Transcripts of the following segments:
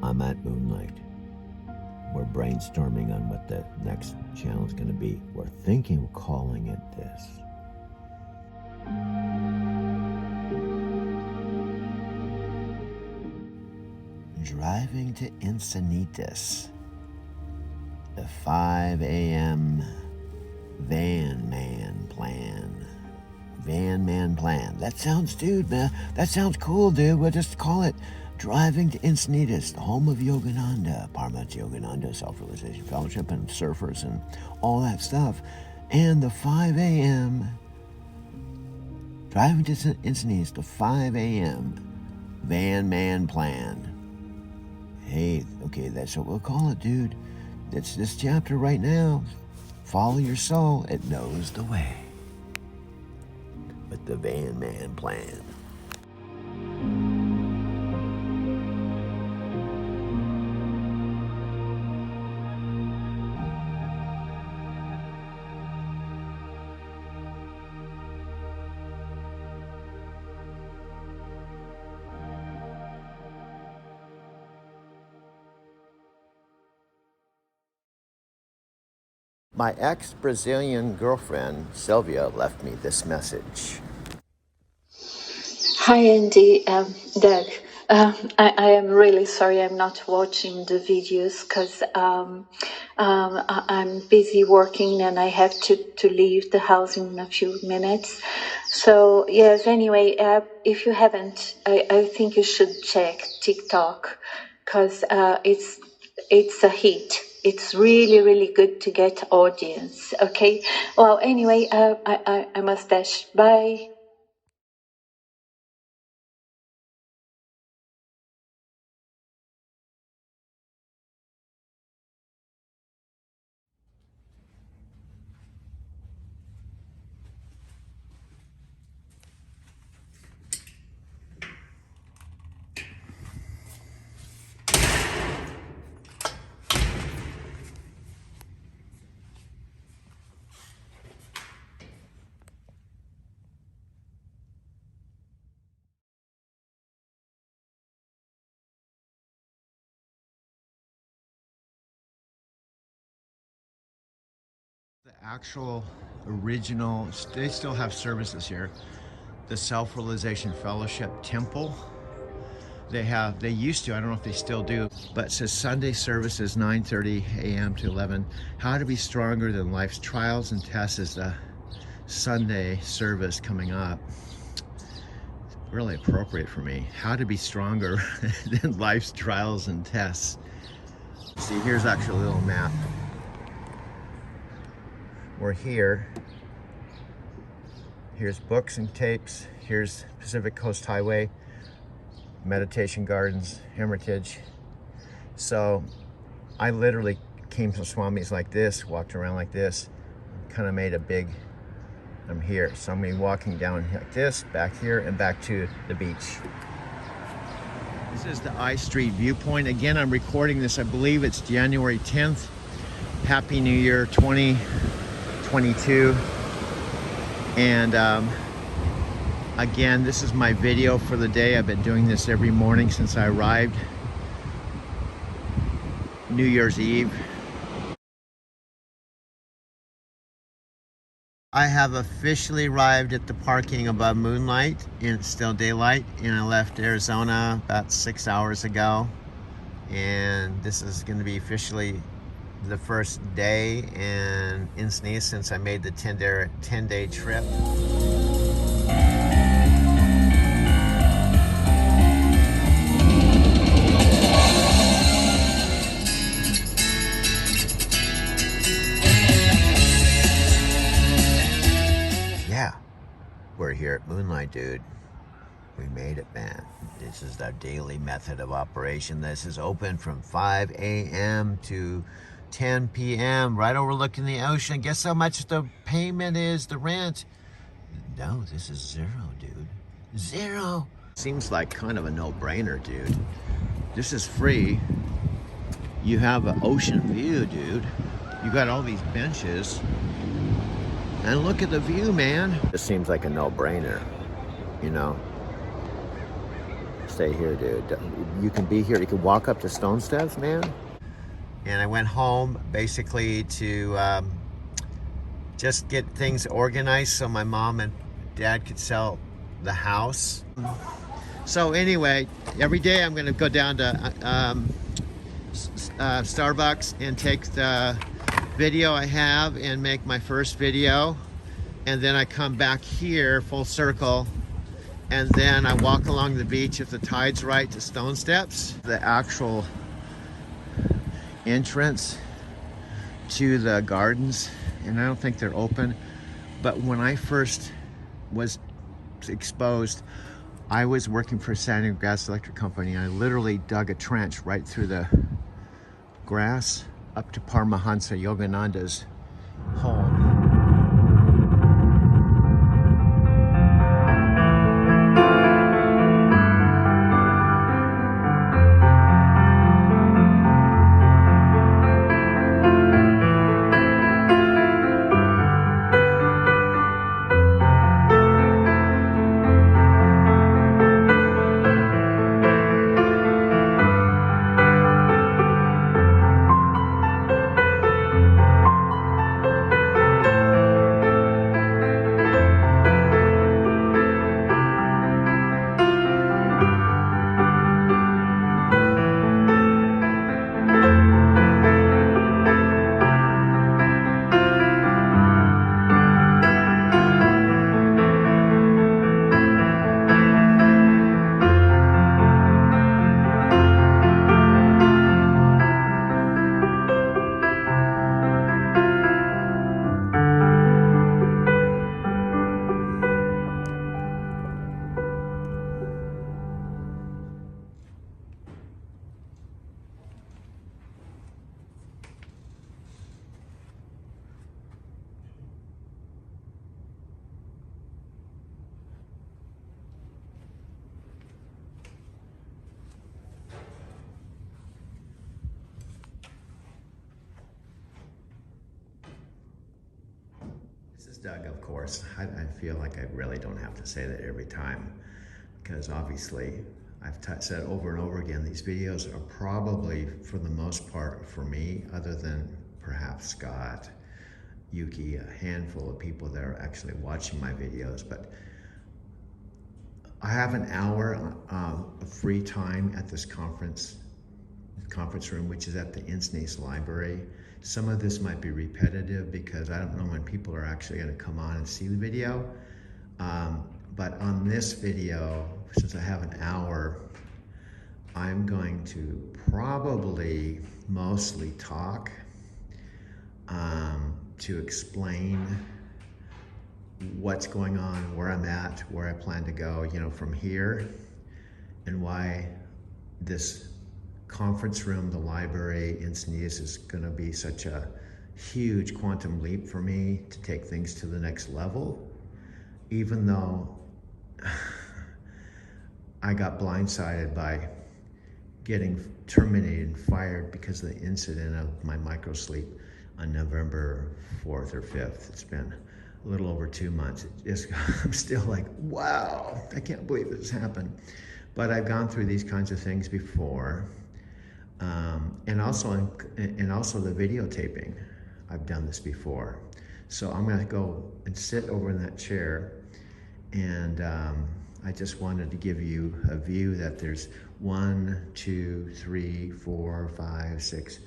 I'm at Moonlight. We're brainstorming on what the next channel is going to be. We're thinking of calling it this. Driving to Encinitas. The 5 a.m. Van Man Plan. Van Man Plan. That sounds, dude, man. That sounds cool, dude. We'll just call it Driving to Encinitas, the home of Yogananda, Paramahansa Yogananda, Self-Realization Fellowship, and surfers and all that stuff. And the 5 a.m. Driving to Encinitas, the 5 a.m. Van Man Plan. Hey, okay, that's what we'll call it, dude. It's this chapter right now. Follow your soul. It knows the way. With the Van Man Plan. My ex-Brazilian girlfriend, Sylvia, left me this message. Hi, Andy. Doug. I am really sorry I'm not watching the videos because I'm busy working and I have to leave the house in a few minutes. So, yes, anyway, if you haven't, I think you should check TikTok because it's a hit. It's really, really good to get audience. Okay. Well, anyway, I must dash. Bye. The actual original, they still have services here. The Self-Realization Fellowship Temple. They used to, I don't know if they still do, but it says Sunday services 9:30 a.m. to 11. How to be stronger than life's trials and tests is the Sunday service coming up. Really appropriate for me. How to be stronger than life's trials and tests. See, here's actually a little map. We're here. Here's books and tapes. Here's Pacific Coast Highway, Meditation Gardens, Hermitage. So I literally came to Swami's like this, walked around like this, kind of made a big, I'm here. So I'm gonna be walking down like this, back here, and back to the beach. This is the I Street viewpoint. Again, I'm recording this, I believe it's January 10th. Happy New Year 2022. And again, this is my video for the day. I've been doing this every morning since I arrived. New Year's Eve. I have officially arrived at the parking above Moonlight, and it's still daylight, and I left Arizona about 6 hours ago. And this is going to be officially the first day in Encinitas since I made the 10-day trip. Yeah, we're here at Moonlight, dude. We made it, man. This is our daily method of operation. This is open from 5 a.m. to 10 p.m. right overlooking the ocean. Guess how much the payment is, the rent? No, this is zero, dude. Zero. Seems like kind of a no-brainer, dude. This is free. You have an ocean view, dude. You got all these benches. And look at the view, man. This seems like a no-brainer, you know? stay here, dude. You can be here. You can walk up to Stone Steps, man. And I went home basically to just get things organized so my mom and dad could sell the house. So anyway, every day I'm gonna go down to Starbucks and take the video I have and make my first video. And then I come back here full circle, and then I walk along the beach if the tide's right to Stone Steps. The actual entrance to the gardens, and I don't think they're open, but when I first was exposed, I was working for San Diego Gas Electric Company, and I literally dug a trench right through the grass up to Paramahansa Yogananda's home. This is Doug, of course. I feel like I really don't have to say that every time, because obviously I've said over and over again, these videos are probably, for the most part, for me, other than perhaps Scott, Yuki, a handful of people that are actually watching my videos. But I have an hour of free time at this conference room, which is at the Insnase Library. Some of this might be repetitive because I don't know when people are actually going to come on and see the video. But on this video, since I have an hour, I'm going to probably mostly talk to explain what's going on, where I'm at, where I plan to go, you know, from here, and why this conference room, the library, Insnase, is going to be such a huge quantum leap for me to take things to the next level, even though I got blindsided by getting terminated and fired because of the incident of my microsleep on November 4th or 5th. It's been a little over 2 months. I'm still like, wow, I can't believe this happened. But I've gone through these kinds of things before. And also the videotaping, I've done this before. So I'm gonna go and sit over in that chair, and I just wanted to give you a view that there's 1, 2, 3, 4, 5, 6,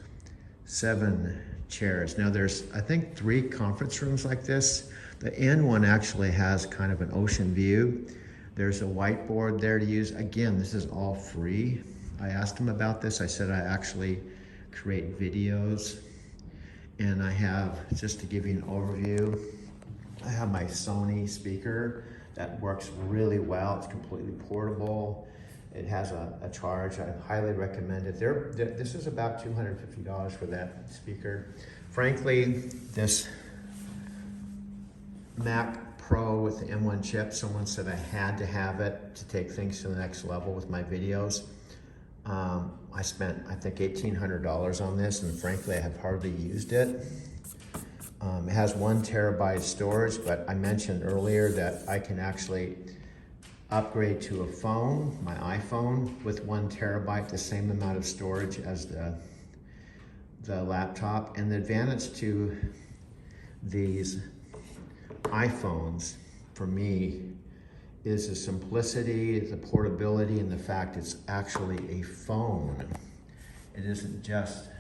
7 chairs. Now there's, I think, 3 conference rooms like this. The end one actually has kind of an ocean view. There's a whiteboard there to use. Again, this is all free. I asked him about this. I said I actually create videos, and I have, just to give you an overview, I have my Sony speaker that works really well. It's completely portable. It has a charge. I highly recommend it. This is about $250 for that speaker. Frankly, this Mac Pro with the M1 chip, someone said I had to have it to take things to the next level with my videos. I spent, I think, $1,800 on this, and frankly, I have hardly used it. It has 1 terabyte storage, but I mentioned earlier that I can actually upgrade to a phone, my iPhone, with 1 terabyte, the same amount of storage as the laptop. And the advantage to these iPhones, for me, is the simplicity, the portability, and the fact it's actually a phone. It isn't just,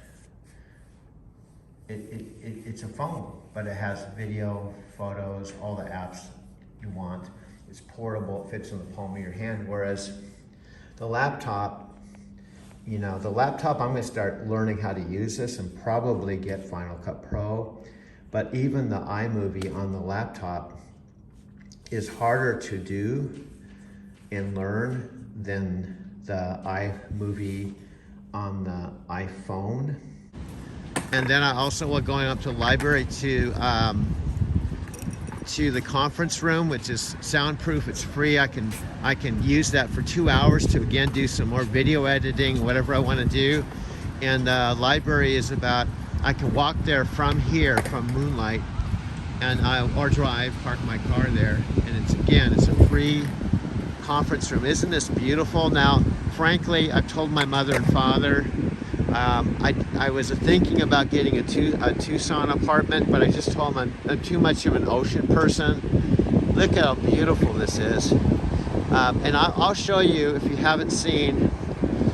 it's a phone, but it has video, photos, all the apps you want. It's portable, it fits in the palm of your hand, whereas the laptop, you know, the laptop, I'm gonna start learning how to use this and probably get Final Cut Pro, but even the iMovie on the laptop is harder to do and learn than the iMovie on the iPhone. And then I also was going up to the library to the conference room, which is soundproof. It's free. I can use that for 2 hours to again do some more video editing, whatever I want to do. And the library is about, I can walk there from here, from Moonlight, and or drive, park my car there. And it's a free conference room. Isn't this beautiful? Now, frankly, I've told my mother and father, I was thinking about getting a Tucson apartment, but I just told them I'm too much of an ocean person. Look how beautiful this is. And I'll show you, if you haven't seen,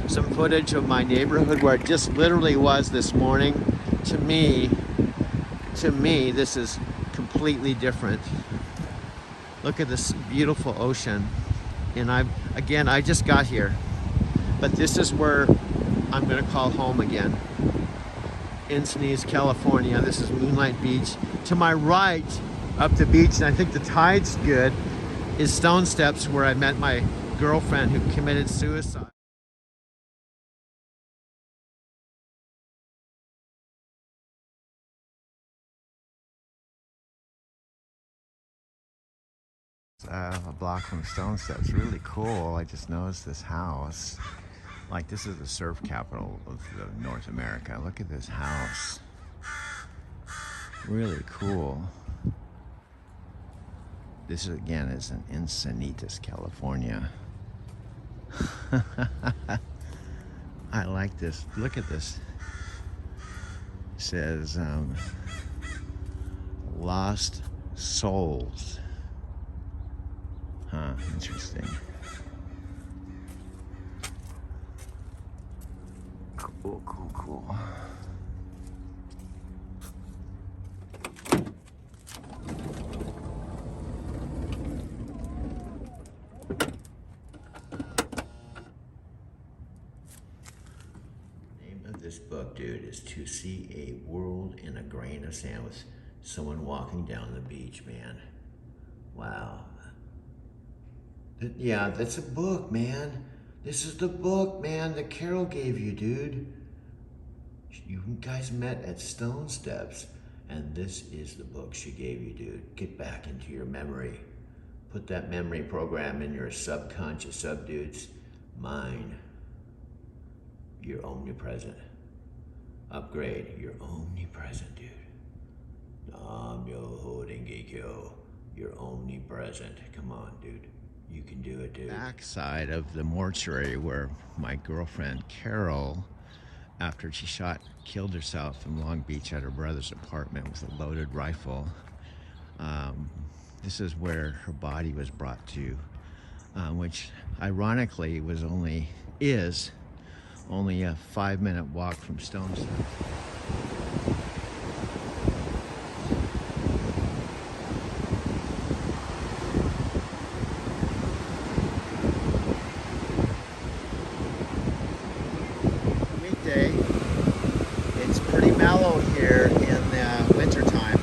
some footage of my neighborhood where it just literally was this morning. To me, this is completely different. Look at this beautiful ocean. And I just got here, but this is where I'm gonna call home again. Encinitas, California. This is Moonlight Beach. To my right, up the beach, and I think the tide's good, is Stone Steps, where I met my girlfriend who committed suicide. A block from Stone Steps. Really cool. I just noticed this house. Like, this is the surf capital of North America. Look at this house. Really cool. This again is in Encinitas, California. I like this. Look at this. It says Lost Souls. Huh, interesting. Cool. Name of this book, dude, is To See a World in a Grain of Sand, with someone walking down the beach, man. Wow. Yeah, that's a book, man. This is the book, man, that Carol gave you, dude. You guys met at Stone Steps, and this is the book she gave you, dude. Get back into your memory. Put that memory program in your subconscious subdude's mind. You're omnipresent. Upgrade. You're omnipresent, dude. Nam Myoho Renge Kyo. You're omnipresent. Come on, dude. You can do it, dude. Backside of the mortuary where my girlfriend Carol, after she killed herself in Long Beach at her brother's apartment with a loaded rifle. This is where her body was brought to, which ironically is only a 5-minute walk from Stone Steps. It's pretty mellow here in the wintertime.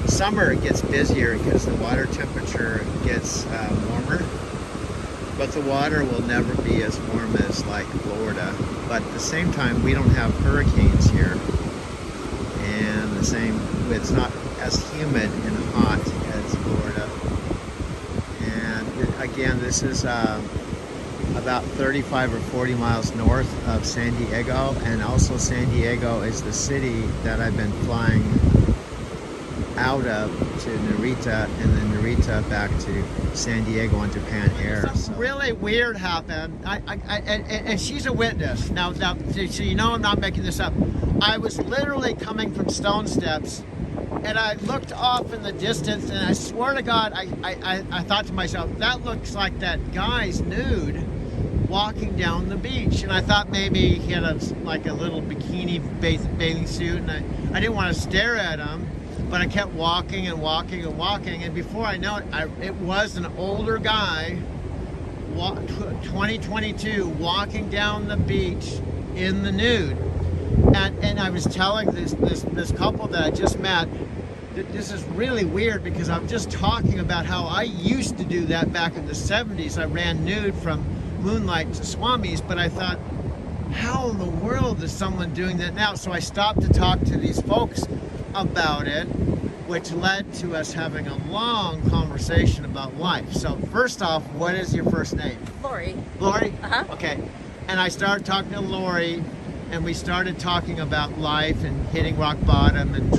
Summer it gets busier because the water temperature gets warmer, but the water will never be as warm as like Florida. But at the same time, we don't have hurricanes here, and it's not as humid and hot as Florida. And again, this is about 35 or 40 miles north of San Diego, and also San Diego is the city that I've been flying out of to Narita, and then Narita back to San Diego on Japan Air. Something really weird happened. And she's a witness. Now, so you know I'm not making this up. I was literally coming from Stone Steps, and I looked off in the distance, and I swear to God, I thought to myself, that looks like that guy's nude walking down the beach. And I thought maybe he had a little bikini bathing suit, and I didn't want to stare at him, but I kept walking and walking and walking, and before I know it, it was an older guy, 2022, walking down the beach in the nude. And I was telling this couple that I just met, that this is really weird, because I'm just talking about how I used to do that back in the 70s. I ran nude from Moonlight to Swami's, but I thought, how in the world is someone doing that now? So I stopped to talk to these folks about it, which led to us having a long conversation about life. So first off, what is your first name? Lori. Lori? Uh-huh. Okay. And I started talking to Lori, and we started talking about life and hitting rock bottom and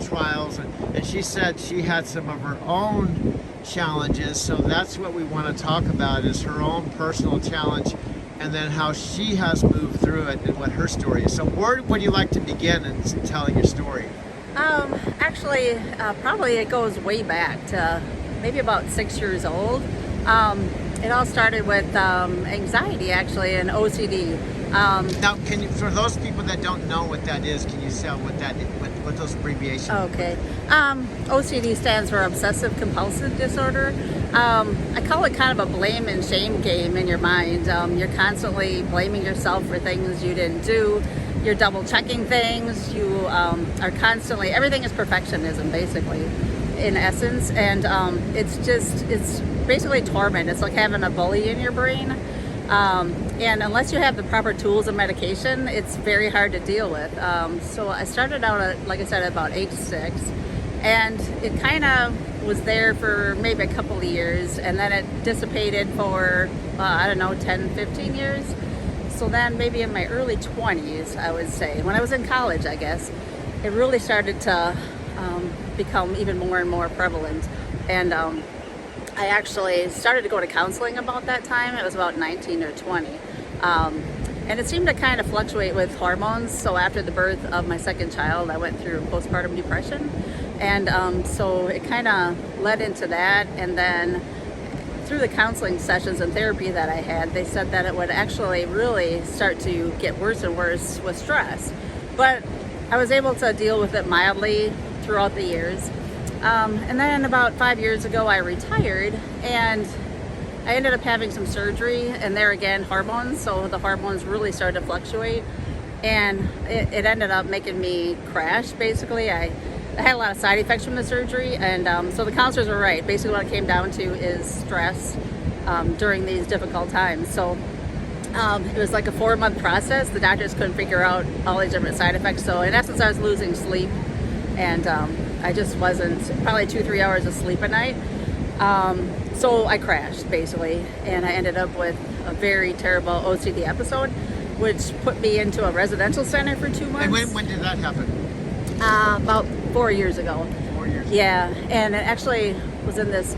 trials. And she said she had some of her own challenges. So that's what we want to talk about, is her own personal challenge, and then how she has moved through it and what her story is. So where would you like to begin in telling your story? Actually, probably it goes way back to maybe about 6 years old. It all started with anxiety, actually, and OCD. Now, can you, for those people that don't know what that is, can you say what those abbreviations? Okay. OCD stands for Obsessive Compulsive Disorder. I call it kind of a blame and shame game in your mind. You're constantly blaming yourself for things you didn't do. You're double checking things. You are constantly, everything is perfectionism, basically, in essence. And it's basically torment. It's like having a bully in your brain. And unless you have the proper tools and medication, it's very hard to deal with. So I started out at, like I said, about age 6, and it kind of was there for maybe a couple of years, and then it dissipated for, 10, 15 years. So then maybe in my early 20s, I would say, when I was in college, I guess, it really started to become even more and more prevalent. And I actually started to go to counseling about that time. It was about 19 or 20. And it seemed to kind of fluctuate with hormones. So after the birth of my second child, I went through postpartum depression. And so it kind of led into that. And then through the counseling sessions and therapy that I had, they said that it would actually really start to get worse and worse with stress. But I was able to deal with it mildly throughout the years. And then about 5 years ago, I retired, and I ended up having some surgery, and there again, hormones. So the hormones really started to fluctuate, and it ended up making me crash, basically. I had a lot of side effects from the surgery, and so the counselors were right. Basically what it came down to is stress during these difficult times. So it was like a 4-month process. The doctors couldn't figure out all these different side effects. So in essence, I was losing sleep, and I just wasn't, probably 2-3 hours of sleep a night. So I crashed, basically, and I ended up with a very terrible OCD episode, which put me into a residential center for 2 months. And when did that happen? About 4 years ago. 4 years. Yeah, and it actually was in this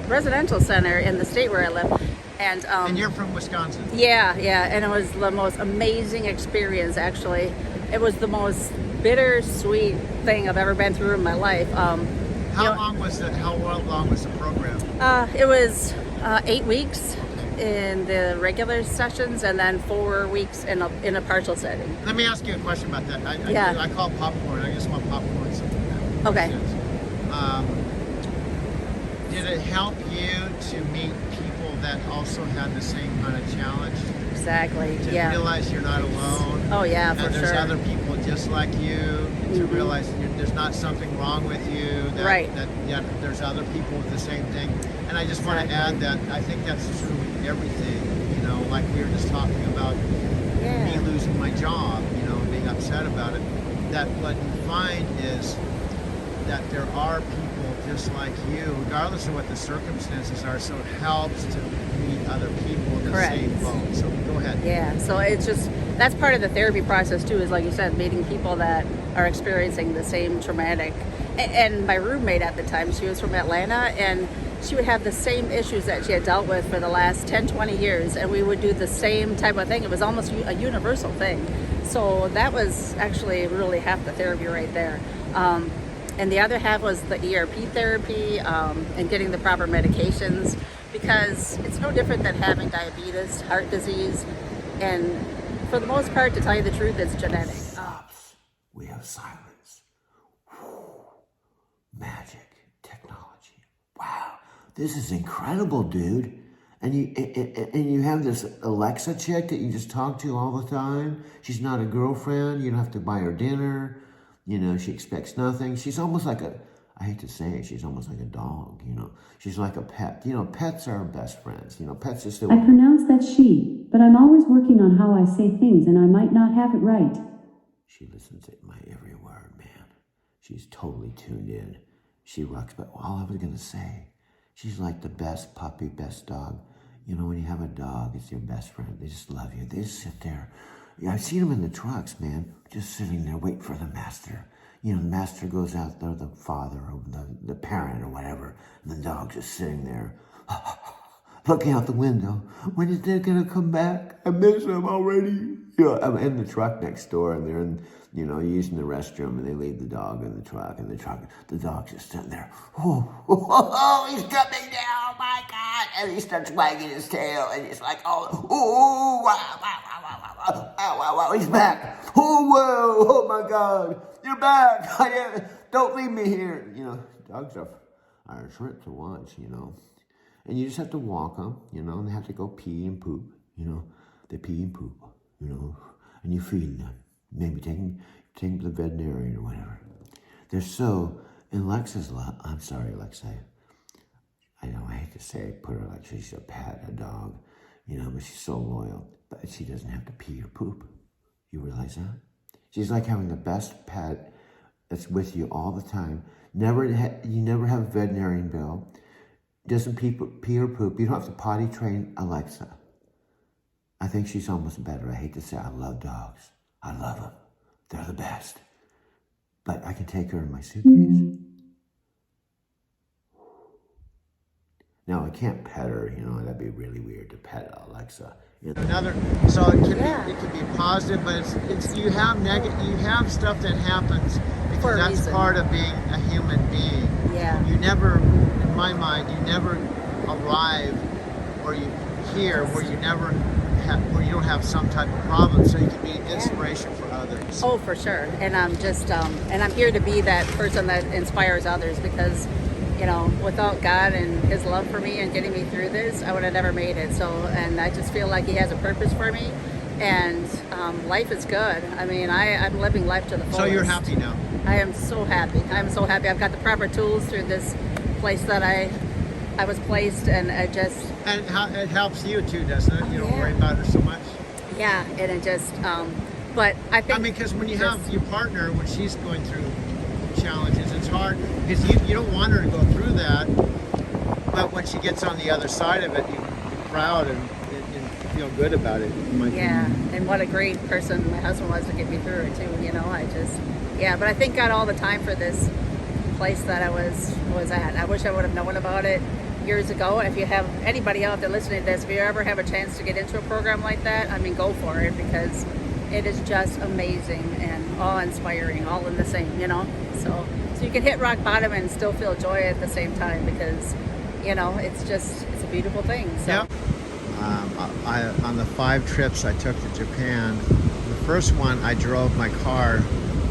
residential center in the state where I live. And you're from Wisconsin? Yeah, and it was the most amazing experience, actually. It was the most bittersweet thing I've ever been through in my life. How long was the program? It was 8 weeks in the regular sessions, and then 4 weeks in a partial setting. Let me ask you a question about that. I call it popcorn. I just want popcorn. Something Okay. Did it help you to meet people that also had the same kind of challenge? Exactly. To Yeah. realize you're not alone. Oh yeah, for and there's sure. other people just like you. To realize there's not something wrong with you. Right. That there's other people with the same thing. And I just want to add that I think that's true with everything. You know, like we were just talking about me losing my job. You know, being upset about it. That what you find is that there are people just like you, regardless of what the circumstances are. So it helps to meet other people in the Correct. same boat. So go ahead. Yeah, so it's just, that's part of the therapy process too, is like you said, meeting people that are experiencing the same traumatic. And my roommate at the time, she was from Atlanta, and she would have the same issues that she had dealt with for the last 10, 20 years, and we would do the same type of thing. It was almost a universal thing. So that was actually really half the therapy right there. And the other half was the ERP therapy, and getting the proper medications, because it's no different than having diabetes, heart disease, and for the most part, to tell you the truth, it's genetic. Stops. We have silence. Whew. Magic. Technology. Wow. This is incredible, dude. And you have this Alexa chick that you just talk to all the time. She's not a girlfriend. You don't have to buy her dinner. You know, she expects nothing. She's almost like I hate to say it, she's almost like a dog, you know. She's like a pet. You know, pets are our best friends. You know, pets just... I pronounce that she, but I'm always working on how I say things and I might not have it right. She listens to my every word, man. She's totally tuned in. She rocks, but all I was going to say, she's like the best puppy, best dog. You know, when you have a dog, it's your best friend. They just love you. They just sit there. Yeah, I've seen them in the trucks, man, just sitting there waiting for the master. You know, the master goes out there, the father or the parent or whatever, and the dog's just sitting there, looking out the window. When is they gonna come back? I miss him already. You know, I'm in the truck next door, and they're in, you know, using the restroom, and they leave the dog in the truck, and the dog's just sitting there. Oh, he's coming down, my God! And he starts wagging his tail, and he's like, oh, wow, wow, wow, wow, wow, wow, wow, wow, he's back. Oh, whoa, oh my God, you're back. Don't leave me here. You know, dogs are a trip to watch, you know. And you just have to walk them, you know, and they have to go pee and poop, you know. They pee and poop, you know, and you feed them. Maybe take them to the veterinarian or whatever. They're so, and Lexa's I'm sorry, Lexa. I know, I hate to say it, put her like she's a pet, a dog, you know, but she's so loyal. But she doesn't have to pee or poop. You realize that? She's like having the best pet that's with you all the time. You never have a veterinarian bill. Doesn't pee or poop. You don't have to potty train Alexa. I think she's almost better. I hate to say I love dogs. I love them. They're the best. But I can take her in my suitcase. Now, I can't pet her, you know, that'd be really weird to pet Alexa. You know? So it can be positive, but it's you have stuff that happens because that's part of being a human being. Yeah. You never, in my mind, you never arrive or you hear where you don't have some type of problem, so you can be an inspiration for others. Oh, for sure. And I'm just and I'm here to be that person that inspires others, because you know, without God and his love for me and getting me through this, I would have never made it. So, and I just feel like he has a purpose for me, and life is good. I mean, I'm living life to the fullest. So you're happy now? I am so happy. I'm so happy. I've got the proper tools through this place that I was placed, and I just... And it helps you too, doesn't it? You don't worry about it so much? Yeah, and it just... but I think... I mean, because when you have your partner, when she's going through challenges, it's hard because you don't want her to go through that, but when she gets on the other side of it, you're proud and feel good about it. Yeah, and what a great person my husband was to get me through it too, you know. But I thank God all the time for this place that I was at. I wish I would have known about it years ago. If you have anybody out there listening to this, if you ever have a chance to get into a program like that, I mean, go for it, because it is just amazing and awe-inspiring, all in the same, you know. So you can hit rock bottom and still feel joy at the same time, because, you know, it's a beautiful thing. So. Yep. On the 5 trips I took to Japan, the first one I drove my car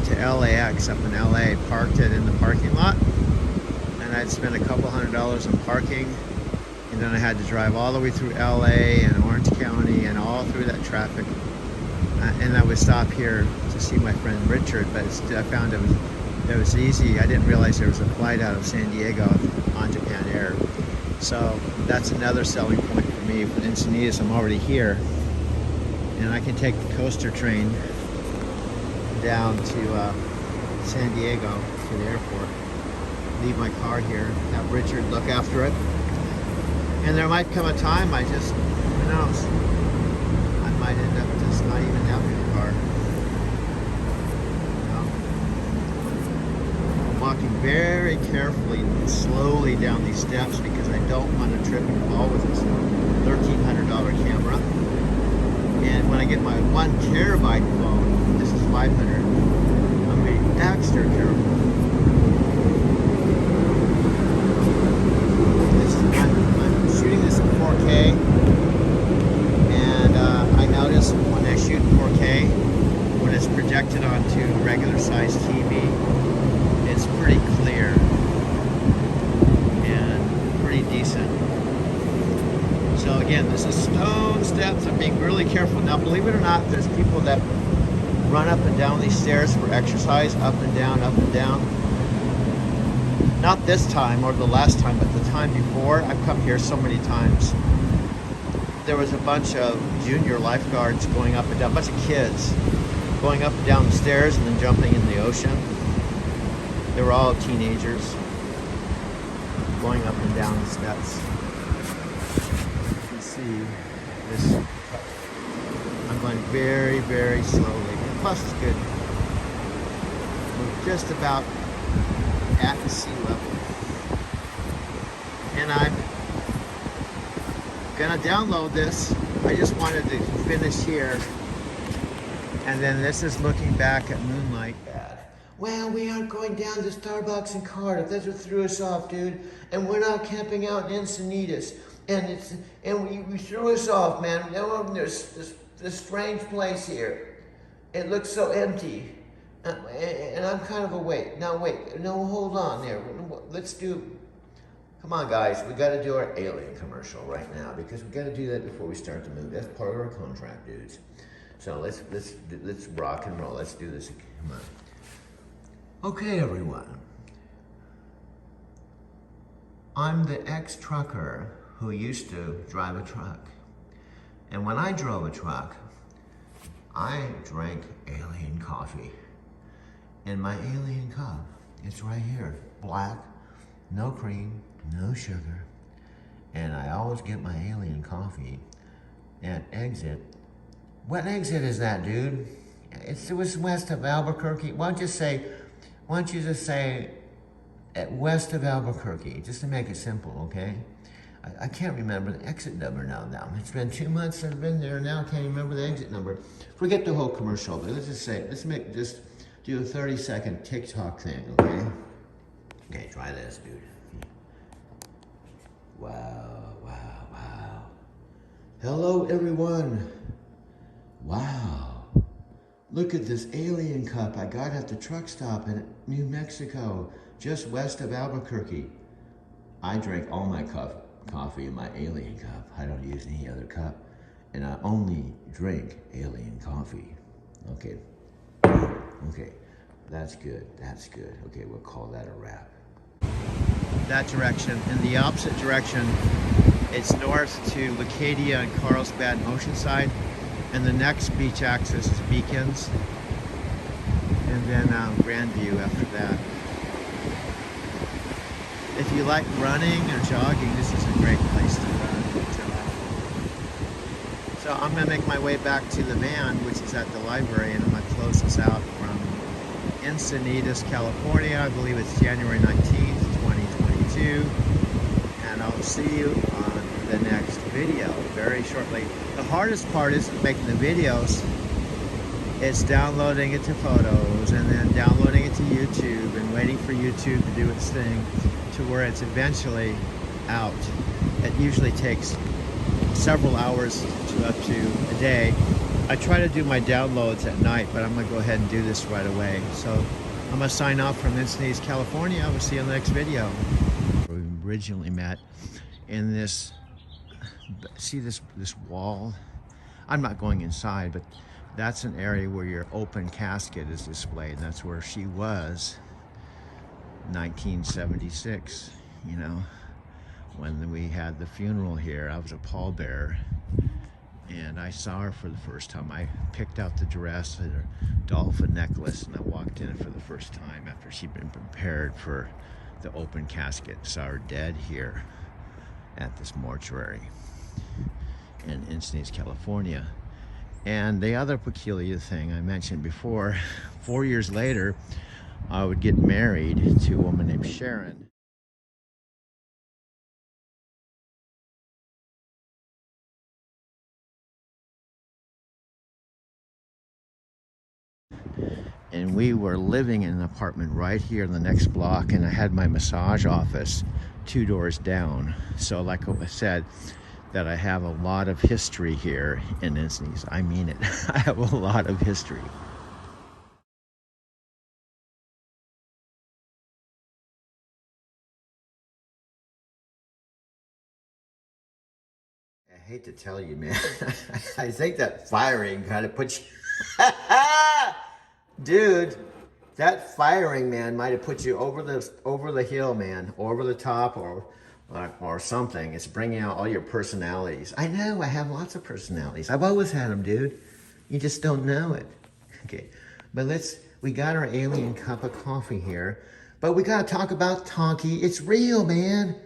to LAX up in LA, parked it in the parking lot, and I'd spent a couple $100 on parking, and then I had to drive all the way through LA and Orange County and all through that traffic, and I would stop here to see my friend Richard, but I found it was easy. I didn't realize there was a flight out of San Diego on Japan Air, so that's another selling point for me. From Encinitas, I'm already here, and I can take the coaster train down to San Diego to the airport, leave my car here, have Richard look after it, and there might come a time who knows, I might end up just not even having it. car. I'm walking very carefully and slowly down these steps because I don't want to trip and fall with this $1,300 camera. And when I get my 1 terabyte phone, this is 500, I'm being extra careful. I'm shooting this in 4K, and I notice when I shoot in 4K, when it's projected onto a regular size TV, it's pretty clear and pretty decent. So again, this is stone steps. I'm being really careful. Now, believe it or not, there's people that run up and down these stairs for exercise, up and down, up and down. Not this time or the last time, but the time before. I've come here so many times. There was a bunch of junior lifeguards going up and down, a bunch of kids going up and down the stairs and then jumping in the ocean. They were all teenagers going up and down the steps. You can see this. I'm going very, very slowly. And plus it's good. We're just about at the sea level. And I'm gonna download this. I just wanted to finish here. And then this is looking back at moonlight. Well, we aren't going down to Starbucks in Cardiff. That's what threw us off, dude. And we're not camping out in Encinitas. And we threw us off, man. There's this strange place here. It looks so empty. And I'm kind of awake. Now wait, no, hold on there. Let's do, come on guys, we gotta do our alien commercial right now because we gotta do that before we start the movie. That's part of our contract, dudes. So let's rock and roll. Let's do this. Come on. Okay, everyone. I'm the ex-trucker who used to drive a truck. And when I drove a truck, I drank alien coffee. In my alien cup, it's right here. Black, no cream, no sugar. And I always get my alien coffee at exit. What exit is that, dude? It was west of Albuquerque. Why don't you just say at west of Albuquerque, just to make it simple, okay? I can't remember the exit number now. It's been 2 months since I've been there now. I can't remember the exit number. Forget the whole commercial, but let's just say, do a 30-second TikTok thing, okay? Okay, try this, dude. Wow, wow, wow. Hello, everyone. Wow. Look at this alien cup I got at the truck stop in New Mexico, just west of Albuquerque. I drank all my coffee in my alien cup. I don't use any other cup. And I only drink alien coffee. Okay. Okay, that's good, that's good. Okay, we'll call that a wrap. That direction. In the opposite direction, it's north to Leucadia and Carlsbad and Oceanside. And the next beach access is Beacons. And then Grandview after that. If you like running or jogging, this is a great place to run and jog. So I'm gonna make my way back to the van, which is at the library, and I'm gonna close this out from Encinitas, California. I believe it's January 19th, 2022. And I'll see you on the next video very shortly. The hardest part isn't making the videos. It's downloading it to photos and then downloading it to YouTube and waiting for YouTube to do its thing to where it's eventually out. It usually takes several hours to up to a day. I try to do my downloads at night, but I'm gonna go ahead and do this right away. So I'm gonna sign off from Encinitas, California. We'll see you in the next video. We originally met in this, see this wall? I'm not going inside, but that's an area where your open casket is displayed. And that's where she was, 1976, you know, when we had the funeral here. I was a pallbearer. And I saw her for the first time. I picked out the dress and her dolphin necklace, and I walked in for the first time after she'd been prepared for the open casket. Saw her dead here at this mortuary in Encinitas, California. And the other peculiar thing I mentioned before, 4 years later, I would get married to a woman named Sharon. And we were living in an apartment right here in the next block, and I had my massage office 2 doors down. So like I said, that I have a lot of history here in Encinitas. I mean it. I have a lot of history. I hate to tell you, man. I think that firing kind of puts you... Dude, that firing, man, might have put you over the hill, man, over the top, or something. It's bringing out all your personalities. I know, I have lots of personalities. I've always had them, dude. You just don't know it. Okay, but we got our alien cup of coffee here, but we got to talk about Tonky. It's real, man.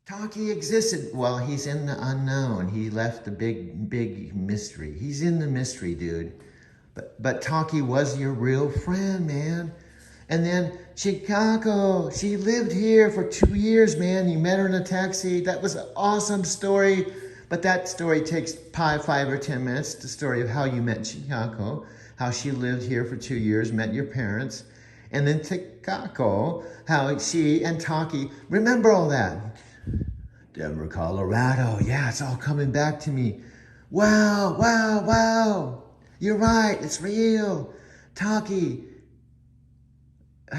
Tonky existed. Well, he's in the unknown. He left the big mystery. He's in the mystery, dude. But Tonky was your real friend, man. And then Chicago, she lived here for 2 years, man. You met her in a taxi. That was an awesome story. But that story takes 5 or 10 minutes. The story of how you met Chicago, how she lived here for 2 years, met your parents. And then Chicago, how she and Tonky, remember all that. Denver, Colorado. Yeah, it's all coming back to me. Wow, wow, wow. You're right, it's real. Tonky.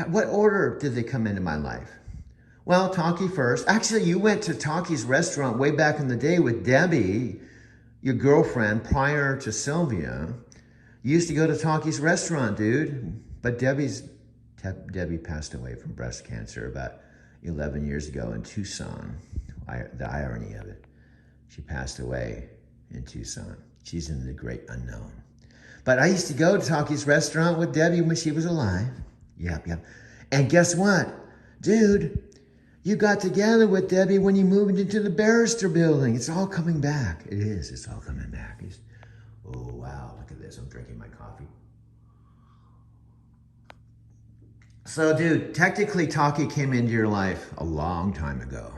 What order did they come into my life? Well, Tonky first. Actually, you went to Tonky's restaurant way back in the day with Debbie, your girlfriend, prior to Sylvia. You used to go to Tonky's restaurant, dude. But Debbie passed away from breast cancer about 11 years ago in Tucson. The irony of it. She passed away in Tucson. She's in the great unknown. But I used to go to Tonky's restaurant with Debbie when she was alive. Yep. And guess what? Dude, you got together with Debbie when you moved into the Barrister building. It's all coming back. It is. It's all coming back. Oh, wow. Look at this. I'm drinking my coffee. So, dude, technically, Tonky came into your life a long time ago.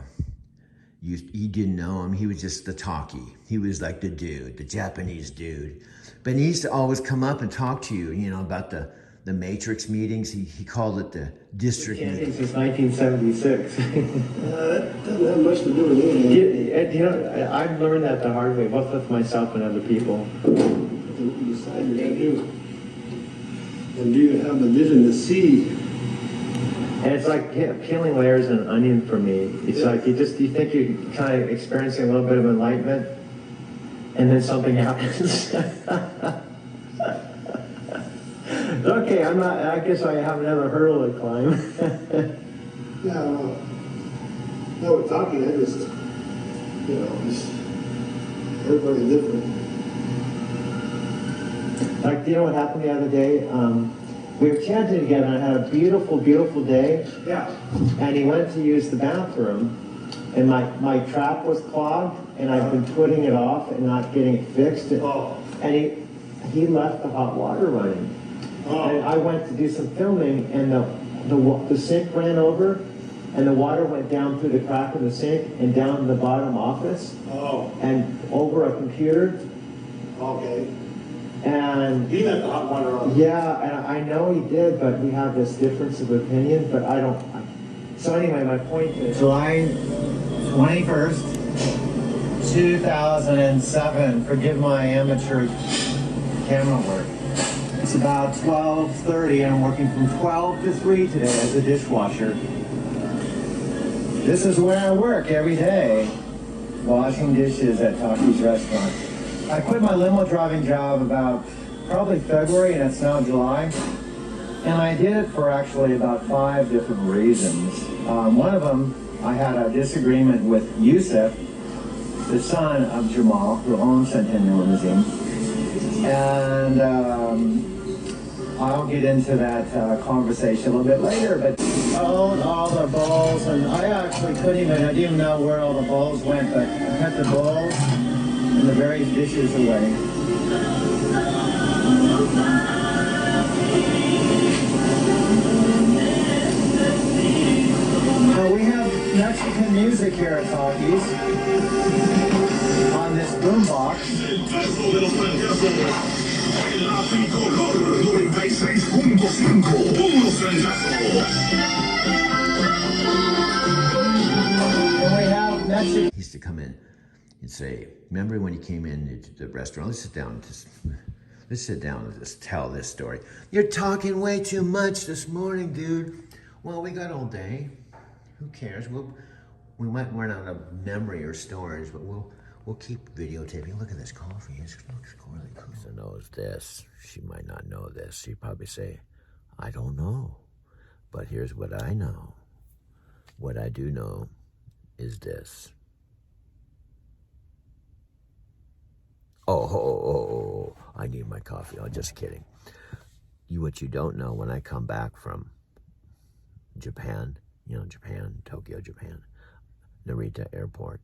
You didn't know him. He was just the Tonky. He was like the dude, the Japanese dude. But he used to always come up and talk to you, about the Matrix meetings. He called it the district meeting. Since 1976. That doesn't have much to do with anything. I've learned that the hard way, both with myself and other people. You decide you gotta do. And do you have the vision to see? And it's like peeling layers in an onion for me. It's like you think you're kind of experiencing a little bit of enlightenment, and then something happens. Okay, I guess I have another hurdle to climb. Yeah, well, no, we're talking, everybody's different. Like, do you know what happened the other day? We were chanting together, and I had a beautiful, beautiful day. Yeah. And he went to use the bathroom, and my trap was clogged, and I've been putting it off and not getting it fixed. Oh. And he left the hot water running. Oh. And I went to do some filming, and the sink ran over, and the water went down through the crack of the sink and down the bottom office. Oh. And over a computer. Okay. And He left the hot water on. yeah, and I know he did, but we have this difference of opinion, but I don't. So anyway, my point is July 21st, 2007. Forgive my amateur camera work. It's about 12:30, and I'm working from 12 to 3 today as a dishwasher. This is where I work every day, washing dishes at Tonky's restaurant. I quit my limo driving job about probably February, and it's now July. And I did it for actually about 5 different reasons. One of them, I had a disagreement with Yusuf, the son of Jamal, who owns Centennial Limousine. And I'll get into that conversation a little bit later, but all the bowls, and I didn't even know where all the bowls went, but I cut the bowls and the various dishes away. Now we have Mexican music here at Talkies on this boombox. He used to come in and say, remember when you came in to the restaurant? Let's sit down and just tell this story. You're talking way too much this morning, dude. Well, we got all day. Who cares? We might run out of memory or storage, but we'll keep videotaping. Look at this coffee. It looks really cool. Lisa knows this. She might not know this. She'd probably say, I don't know. But here's what I know. What I do know is this. Oh, I need my coffee. Oh, just kidding. What you don't know, when I come back from Japan, Tokyo, Japan, Narita Airport,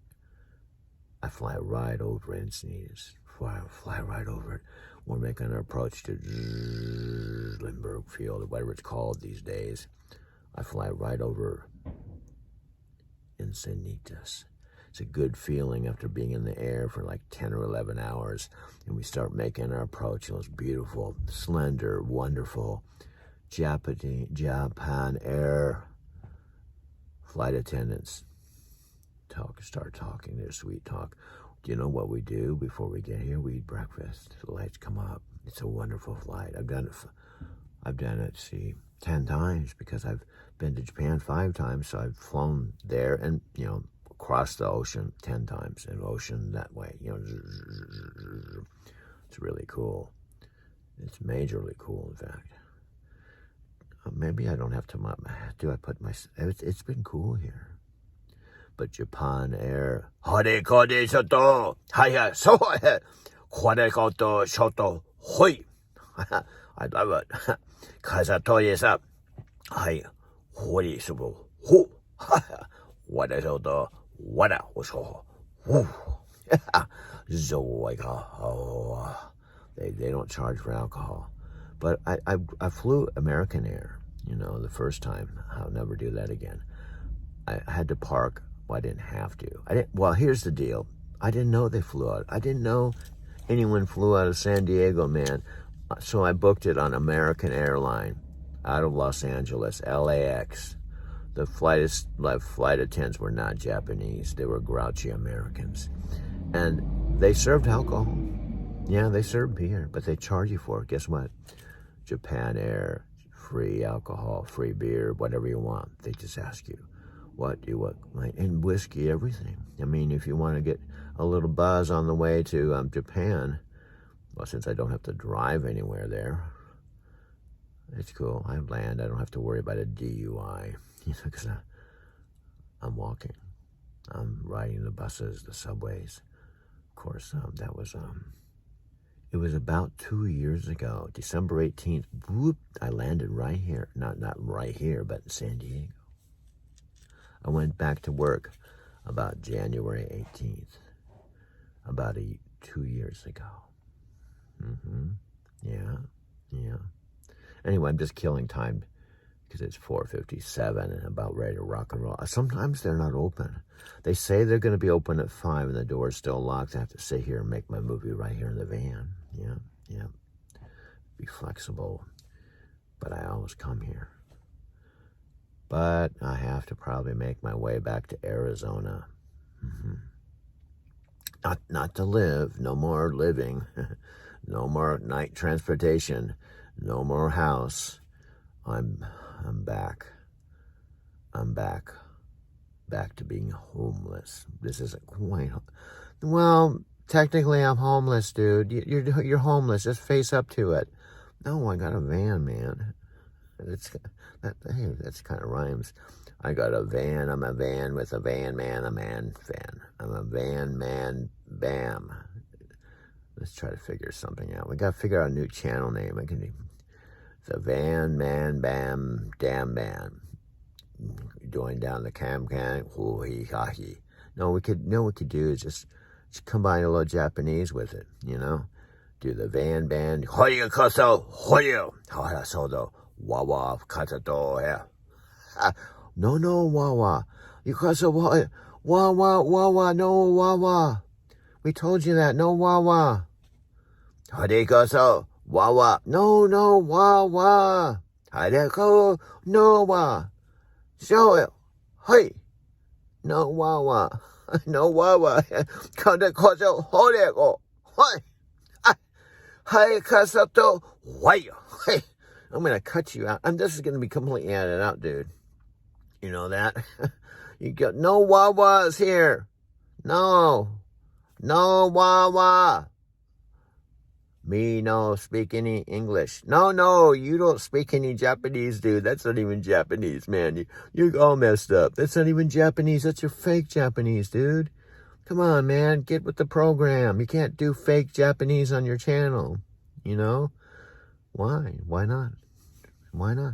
I fly right over Encinitas. Fly right over it. We're making our approach to Lindbergh Field, or whatever it's called these days. I fly right over Encinitas. It's a good feeling after being in the air for like 10 or 11 hours. And we start making our approach. Those beautiful, slender, wonderful Japan Air flight attendants start talking their sweet talk. Do you know what we do before we get here? We eat breakfast. The lights come up. It's a wonderful flight. I've done it 10 times, because I've been to Japan 5 times. So I've flown there and, across the ocean 10 times, and ocean that way. It's really cool. It's majorly cool, in fact. Maybe I don't have to. It's been cool here. But Japan Air. Hare shoto. Hiya. So hare koto shoto. Hoi. I love it. Kazatoye-sa. Hi. Hori subo. Ho. Wada shoto. Wada osho. They don't charge for alcohol. But I flew American Air, the first time. I'll never do that again. I had to park. Well, I didn't have to. Well, here's the deal. I didn't know they flew out. I didn't know anyone flew out of San Diego, man. So I booked it on American Airline out of Los Angeles, LAX. The flight attendants were not Japanese. They were grouchy Americans. And they served alcohol. Yeah, they served beer, but they charge you for it. Guess what? Japan Air, free alcohol, free beer, whatever you want. They just ask you, what do you want? And whiskey, everything. I mean, if you want to get a little buzz on the way to Japan, well, since I don't have to drive anywhere there, it's cool. I land. I don't have to worry about a DUI, because I'm walking. I'm riding the buses, the subways. Of course, it was about 2 years ago, December 18th, whoop, I landed right here. Not right here, but in San Diego. I went back to work about January 18th, about 2 years ago. Yeah. Anyway, I'm just killing time because it's 4:57 and about ready to rock and roll. Sometimes they're not open. They say they're going to be open at 5 and the door's still locked. I have to sit here and make my movie right here in the van. Yeah. Be flexible. But I always come here. But I have to probably make my way back to Arizona. Not to live. No more living. No more night transportation. No more house. I'm back. I'm back to being homeless. This isn't quite. Well, technically, I'm homeless, dude. You're homeless. Just face up to it. No, I got a van, man. That's kind of rhymes. I got a van. I'm a van with a van man, a man fan. I'm a van man. Bam. Let's try to figure something out. We got to figure out a new channel name. I can The van, man, bam, damn man. Going down the can, hoo-hee-ha-hee. No, what we could do is just combine a little Japanese with it, you know? Do the van band, hoya koso, hoya, hara sodo, wawa, katato, yeah. No, wawa. You koso, wawa, no, wawa. We told you that, no, wawa. Hare koso, wawa, no, wawa. Hare ko, no, wa. Show it, hey. No, wawa. No, wawa. Kanda koso, hore go, hey. Hey, Kasato, why? Hey, I'm gonna cut you out. This is gonna be completely added out, dude. You know that? You got no Wawas here. No Wawa. Me no speak any English. No, you don't speak any Japanese, dude. That's not even Japanese, man. You're all messed up. That's not even Japanese. That's your fake Japanese, dude. Come on, man. Get with the program. You can't do fake Japanese on your channel. You know? Why? Why not? Why not?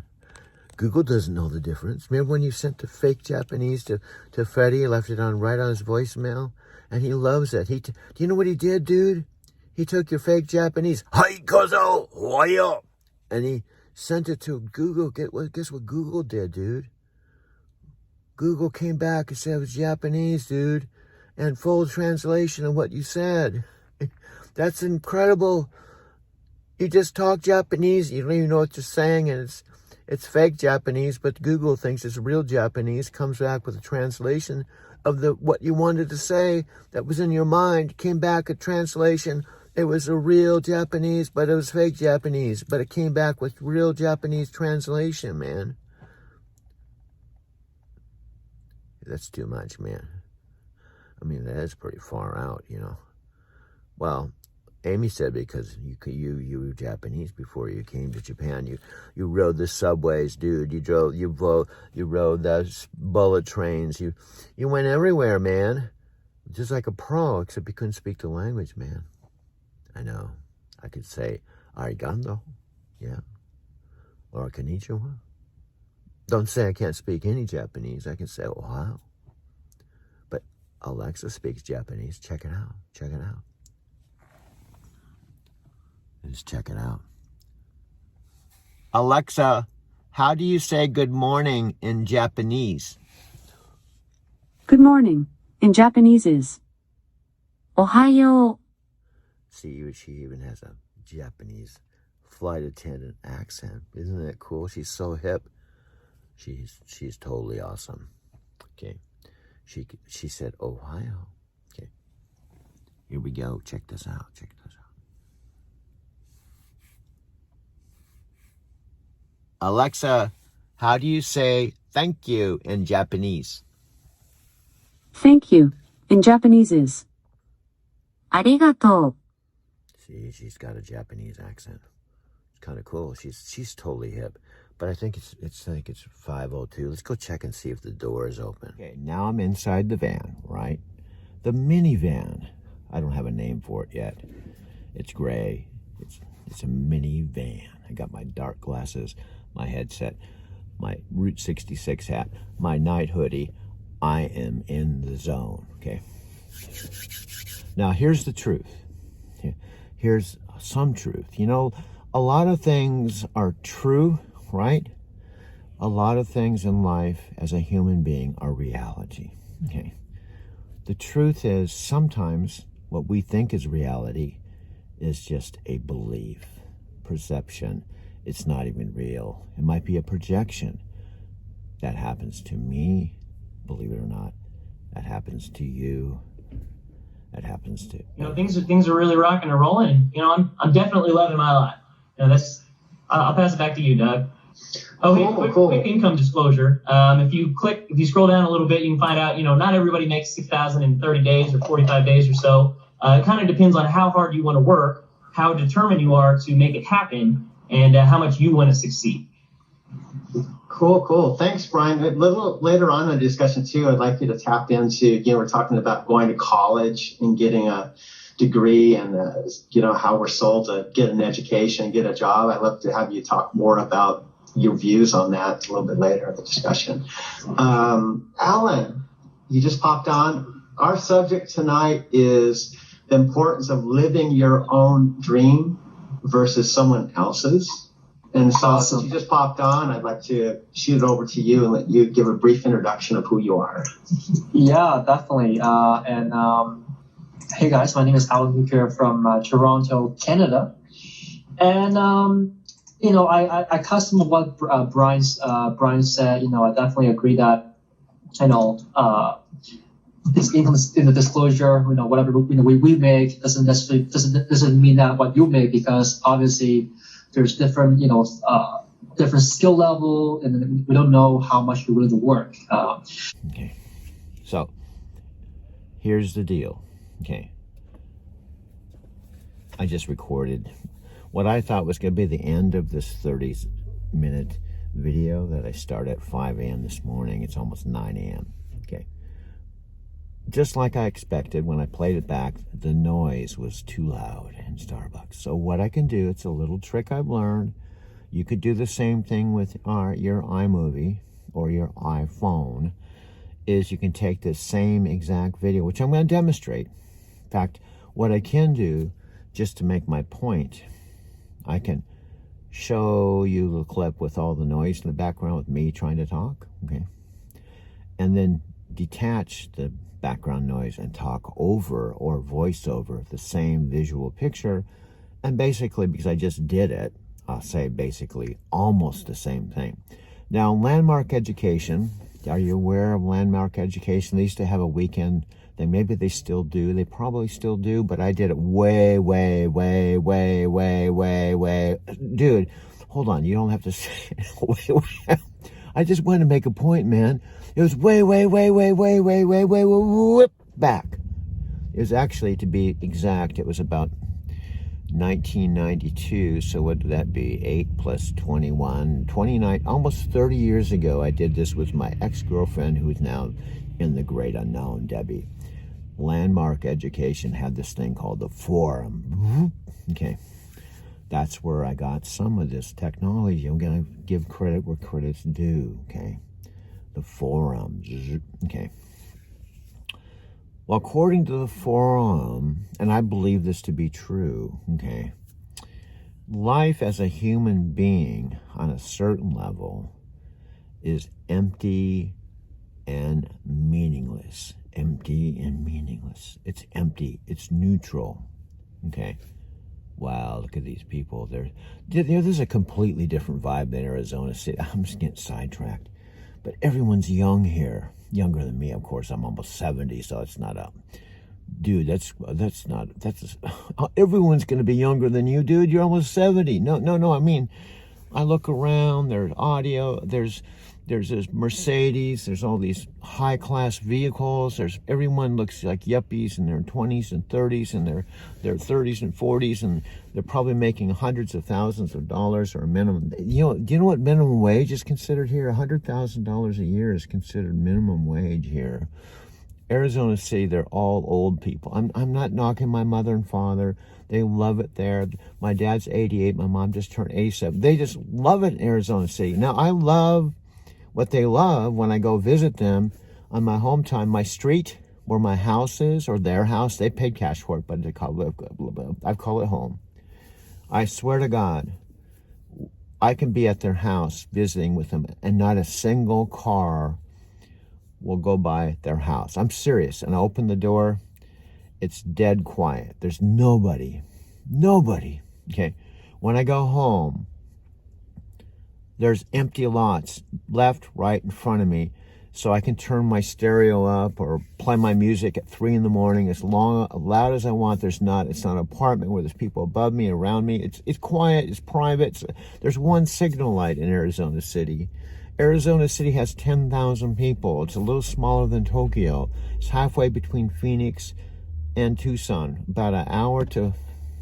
Google doesn't know the difference. Remember when you sent the fake Japanese to Freddie, left it right on his voicemail? And he loves it. Do you know what he did, dude? He took your fake Japanese, Hai kozo, hoyo, and he sent it to Google. Guess what Google did, dude? Google came back and said it was Japanese, dude. And full translation of what you said. That's incredible. You just talk Japanese, you don't even know what you're saying, and it's fake Japanese, but Google thinks it's real Japanese, comes back with a translation of what you wanted to say that was in your mind, came back a translation. It was a real Japanese, but it was fake Japanese, but it came back with real Japanese translation, man. That's too much, man. I mean, that is pretty far out, you know. Well, Amy said because you were Japanese before you came to Japan. You rode the subways, dude. You rode those bullet trains. You went everywhere, man. Just like a pro, except you couldn't speak the language, man. I know. I could say arigato, yeah, or konnichiwa. Don't say I can't speak any Japanese. I can say ohio. Alexa speaks Japanese. Check it out. Just check it out. Alexa, how do you say good morning in Japanese? Good morning in Japanese is Ohayo. See, she even has a Japanese flight attendant accent. Isn't that cool? She's so hip. She's totally awesome. Okay. She said, Ohio. Okay. Here we go. Check this out. Alexa, how do you say thank you in Japanese? Thank you in Japanese is Arigato. See, she's got a Japanese accent. It's kind of cool. She's totally hip. But I think it's 5:02. Let's go check and see if the door is open. Okay, now I'm inside the van, right? The minivan. I don't have a name for it yet. It's gray. It's a minivan. I got my dark glasses, my headset, my Route 66 hat, my night hoodie. I am in the zone, okay? Now, here's the truth. Here's some truth. You know, a lot of things are true, right? A lot of things in life as a human being are reality, okay? The truth is sometimes what we think is reality is just a belief, perception. It's not even real. It might be a projection. That happens to me, believe it or not. That happens to you. That happens to... You know, things are really rocking and rolling. You know, I'm definitely loving my life. You know, I'll pass it back to you, Doug. Oh, quick income disclosure. If you scroll down a little bit, you can find out, you know, not everybody makes $6,000 in 30 days or 45 days or so. It kind of depends on how hard you want to work, how determined you are to make it happen, and how much you want to succeed. Cool. Thanks, Brian. A little later on in the discussion, too, I'd like you to tap into, we're talking about going to college and getting a degree and how we're sold to get an education, get a job. I'd love to have you talk more about your views on that a little bit later in the discussion. Alan, you just popped on. Our subject tonight is the importance of living your own dream versus someone else's. And so since you just popped on, I'd like to shoot it over to you and let you give a brief introduction of who you are. Yeah, definitely. Hey guys, my name is Alan Hooker from Toronto, Canada. And, I custom what Brian said. I definitely agree that, this income in the disclosure, whatever we make doesn't mean that what you make, because obviously there's different different skill level, and we don't know how much you're willing to work. Okay, so here's the deal. Okay, I just recorded what I thought was going to be the end of this 30-minute video that I started at 5 a.m. this morning. It's almost 9 a.m. Okay. Just like I expected, when I played it back, the noise was too loud in Starbucks. So what I can do, it's a little trick I've learned. You could do the same thing with your iMovie or your iPhone, is you can take the same exact video, which I'm going to demonstrate. In fact, what I can do, just to make my point, I can show you the clip with all the noise in the background with me trying to talk, okay? And then detach the background noise and talk over or voice over the same visual picture. And basically, because I just did it, I'll say basically almost the same thing. Now, Landmark Education, are you aware of Landmark Education? They used to have a weekend thing. Maybe they still do. They probably still do, but I did it way. Dude, hold on. You don't have to say it. I just wanted to make a point, man. It was way back. It was actually, to be exact, it was about 1992. So what would that be? 8 plus 21, 29, almost 30 years ago. I did this with my ex-girlfriend, who's now in the great unknown, Debbie. Landmark Education had this thing called the Forum. Okay. That's where I got some of this technology. I'm going to give credit where credit's due, okay? The Forum, okay? Well, according to the Forum, and I believe this to be true, okay, life as a human being on a certain level is empty and meaningless. Empty and meaningless. It's empty. It's neutral, okay? Wow, look at these people. There's a completely different vibe than Arizona City. I'm just getting sidetracked. But everyone's young here. Younger than me, of course. I'm almost 70, so it's not a... Dude, everyone's going to be younger than you, dude. You're almost 70. No. I mean, I look around. There's audio. There's this Mercedes. There's all these high-class vehicles. Everyone looks like yuppies in their 20s and 30s and their 30s and 40s, and they're probably making hundreds of thousands of dollars or a minimum. Do you know what minimum wage is considered here? $100,000 a year is considered minimum wage here. Arizona City, they're all old people. I'm not knocking my mother and father. They love it there. My dad's 88. My mom just turned 87. They just love it in Arizona City. Now, I love what they love when I go visit them on my home time. My street where my house is, or their house, they paid cash for it, but I call it home. I swear to God, I can be at their house visiting with them, and not a single car will go by their house. I'm serious. And I open the door, it's dead quiet. There's nobody. Okay. When I go home, there's empty lots left, right, in front of me, so I can turn my stereo up or play my music at 3 in the morning as loud as I want. It's not an apartment where there's people above me, around me. It's quiet, it's private. There's one signal light in Arizona City. Arizona City has 10,000 people. It's a little smaller than Tokyo. It's halfway between Phoenix and Tucson. About an hour to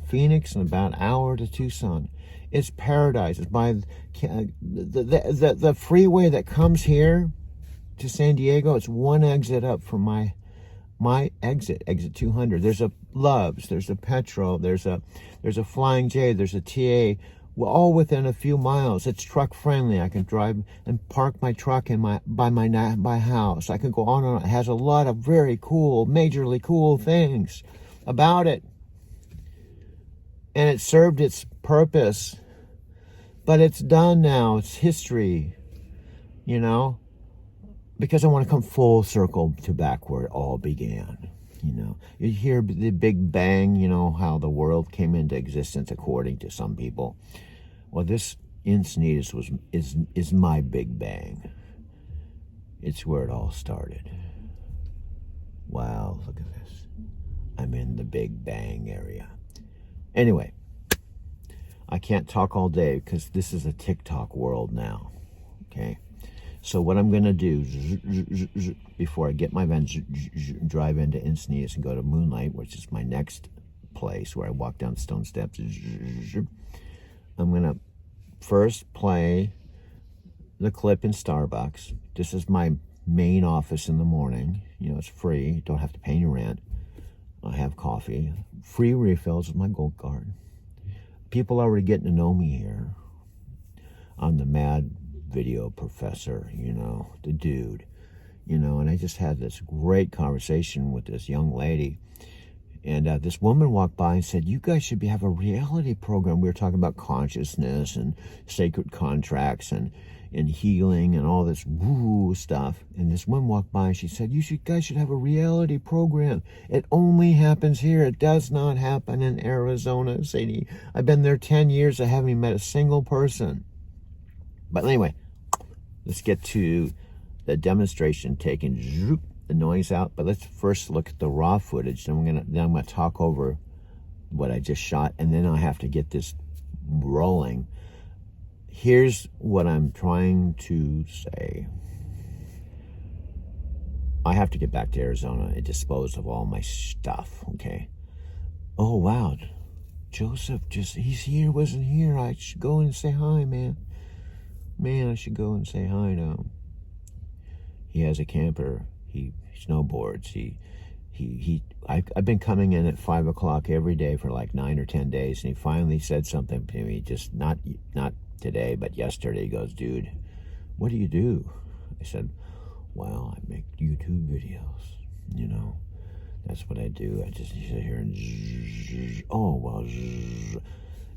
Phoenix and about an hour to Tucson. It's paradise. It's by the freeway that comes here to San Diego. It's one exit up from my my exit 200. There's a Love's, there's a Petro, there's a Flying J, there's a TA, all within a few miles. It's truck friendly. I can drive and park my truck in by my house. I can go on and on. It has a lot of very cool, majorly cool things about it. And it served its purpose. But it's done now. It's history, you know, because I want to come full circle to back where it all began. You know, you hear the Big Bang, you know, how the world came into existence according to some people. Well, this Encinitas is my Big Bang. It's where it all started. Wow, look at this. I'm in the Big Bang area. Anyway, I can't talk all day because this is a TikTok world now, okay? So what I'm going to do, before I get my van, drive into Encinitas and go to Moonlight, which is my next place where I walk down stone steps. I'm going to first play the clip in Starbucks. This is my main office in the morning. You know, it's free. Don't have to pay any rent. I have coffee. Free refills with my Gold Card. People already getting to know me here. I'm the mad video professor, you know, the dude, you know, and I just had this great conversation with this young lady, and this woman walked by and said, you guys should have a reality program. We were talking about consciousness and sacred contracts and healing and all this woo stuff, and this woman walked by and she said, guys should have a reality program. It only happens here. It does not happen in Arizona City. I've been there 10 years. I haven't even met a single person. But anyway, let's get to the demonstration, taking the noise out. But let's first look at the raw footage. Then I'm gonna talk over what I just shot, and then I'll have to get this rolling. Here's what I'm trying to say. I have to get back to Arizona and dispose of all my stuff, okay? Oh, wow. Joseph he's here, wasn't here. I should go and say hi, man. Man, I should go and say hi to him. He has a camper. He snowboards. I've been coming in at 5 o'clock every day for like 9 or 10 days, and he finally said something to me, just not today, but yesterday. He goes, dude, what do you do? I said, well, I make YouTube videos, you know. That's what I do. I just sit here and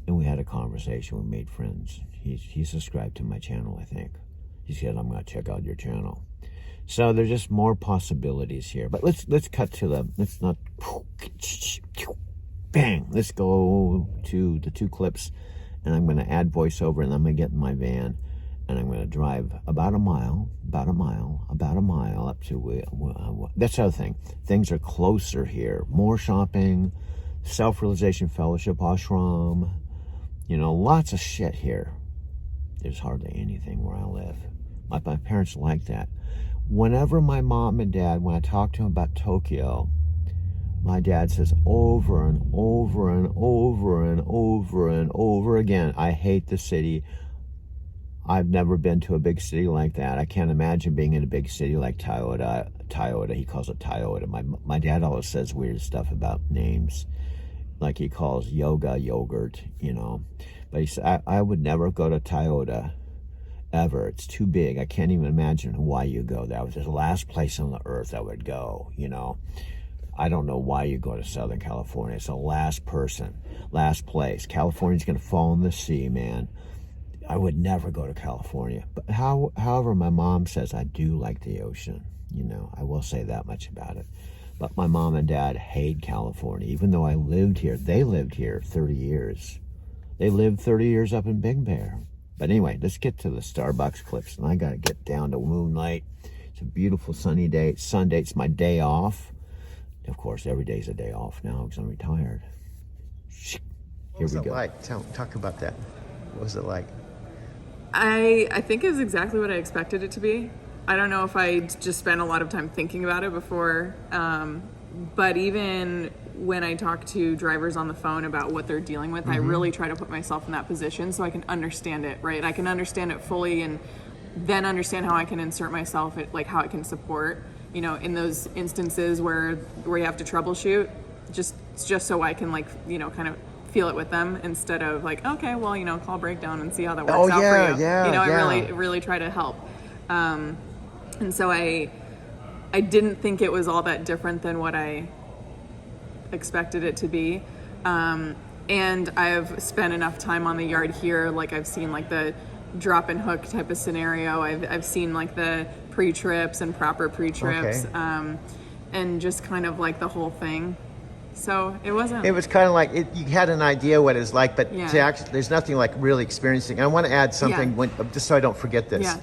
and we had a conversation. We made friends. He subscribed to my channel, I think. He said, I'm going to check out your channel. So there's just more possibilities here. But let's cut to let's not, bang. Let's go to the 2 clips, and I'm going to add voiceover, and I'm going to get in my van, and I'm going to drive about a mile up to, that's the other thing. Things are closer here. More shopping, self-realization fellowship, ashram, you know, lots of shit here. There's hardly anything where I live. My parents like that. Whenever my mom and dad, when I talk to them about Tokyo, my dad says over and over and over and over and over again, I hate the city. I've never been to a big city like that. I can't imagine being in a big city like Toyota. He calls it Toyota. My dad always says weird stuff about names. Like he calls yoga yogurt, you know. But he said, I would never go to Toyota, ever. It's too big. I can't even imagine why you go there. It was the last place on the earth I would go, you know. I don't know why you go to Southern California. It's the last place. California's going to fall in the sea, man. I would never go to California. But however, my mom says I do like the ocean, you know. I will say that much about it. But my mom and dad hate California, even though I lived here. They lived here 30 years. They lived 30 years up in Big Bear. But anyway, let's get to the Starbucks clips, and I got to get down to Moonlight. It's a beautiful sunny day. Sunday, it's my day off. Of course, every day's a day off now because I'm retired. Here we go. What was it like? Talk about that. What was it like? I think it was exactly what I expected it to be. I don't know if I just spent a lot of time thinking about it before, but even when I talk to drivers on the phone about what they're dealing with, I really try to put myself in that position so I can understand it, right? I can understand it fully and then understand how I can insert myself, like how I can support. in those instances where you have to troubleshoot, just so I can kind of feel it with them instead of okay, well, call breakdown and see how that works out for you. I really try to help. And so I didn't think it was all that different than what I expected it to be. And I've spent enough time on the yard here, I've seen the drop and hook type of scenario. I've seen the pre-trips and proper pre-trips, and just kind of the whole thing. So it was kind of you had an idea what it was like, but to actually, there's nothing like really experiencing. And I want to add something just so I don't forget this. Yeah.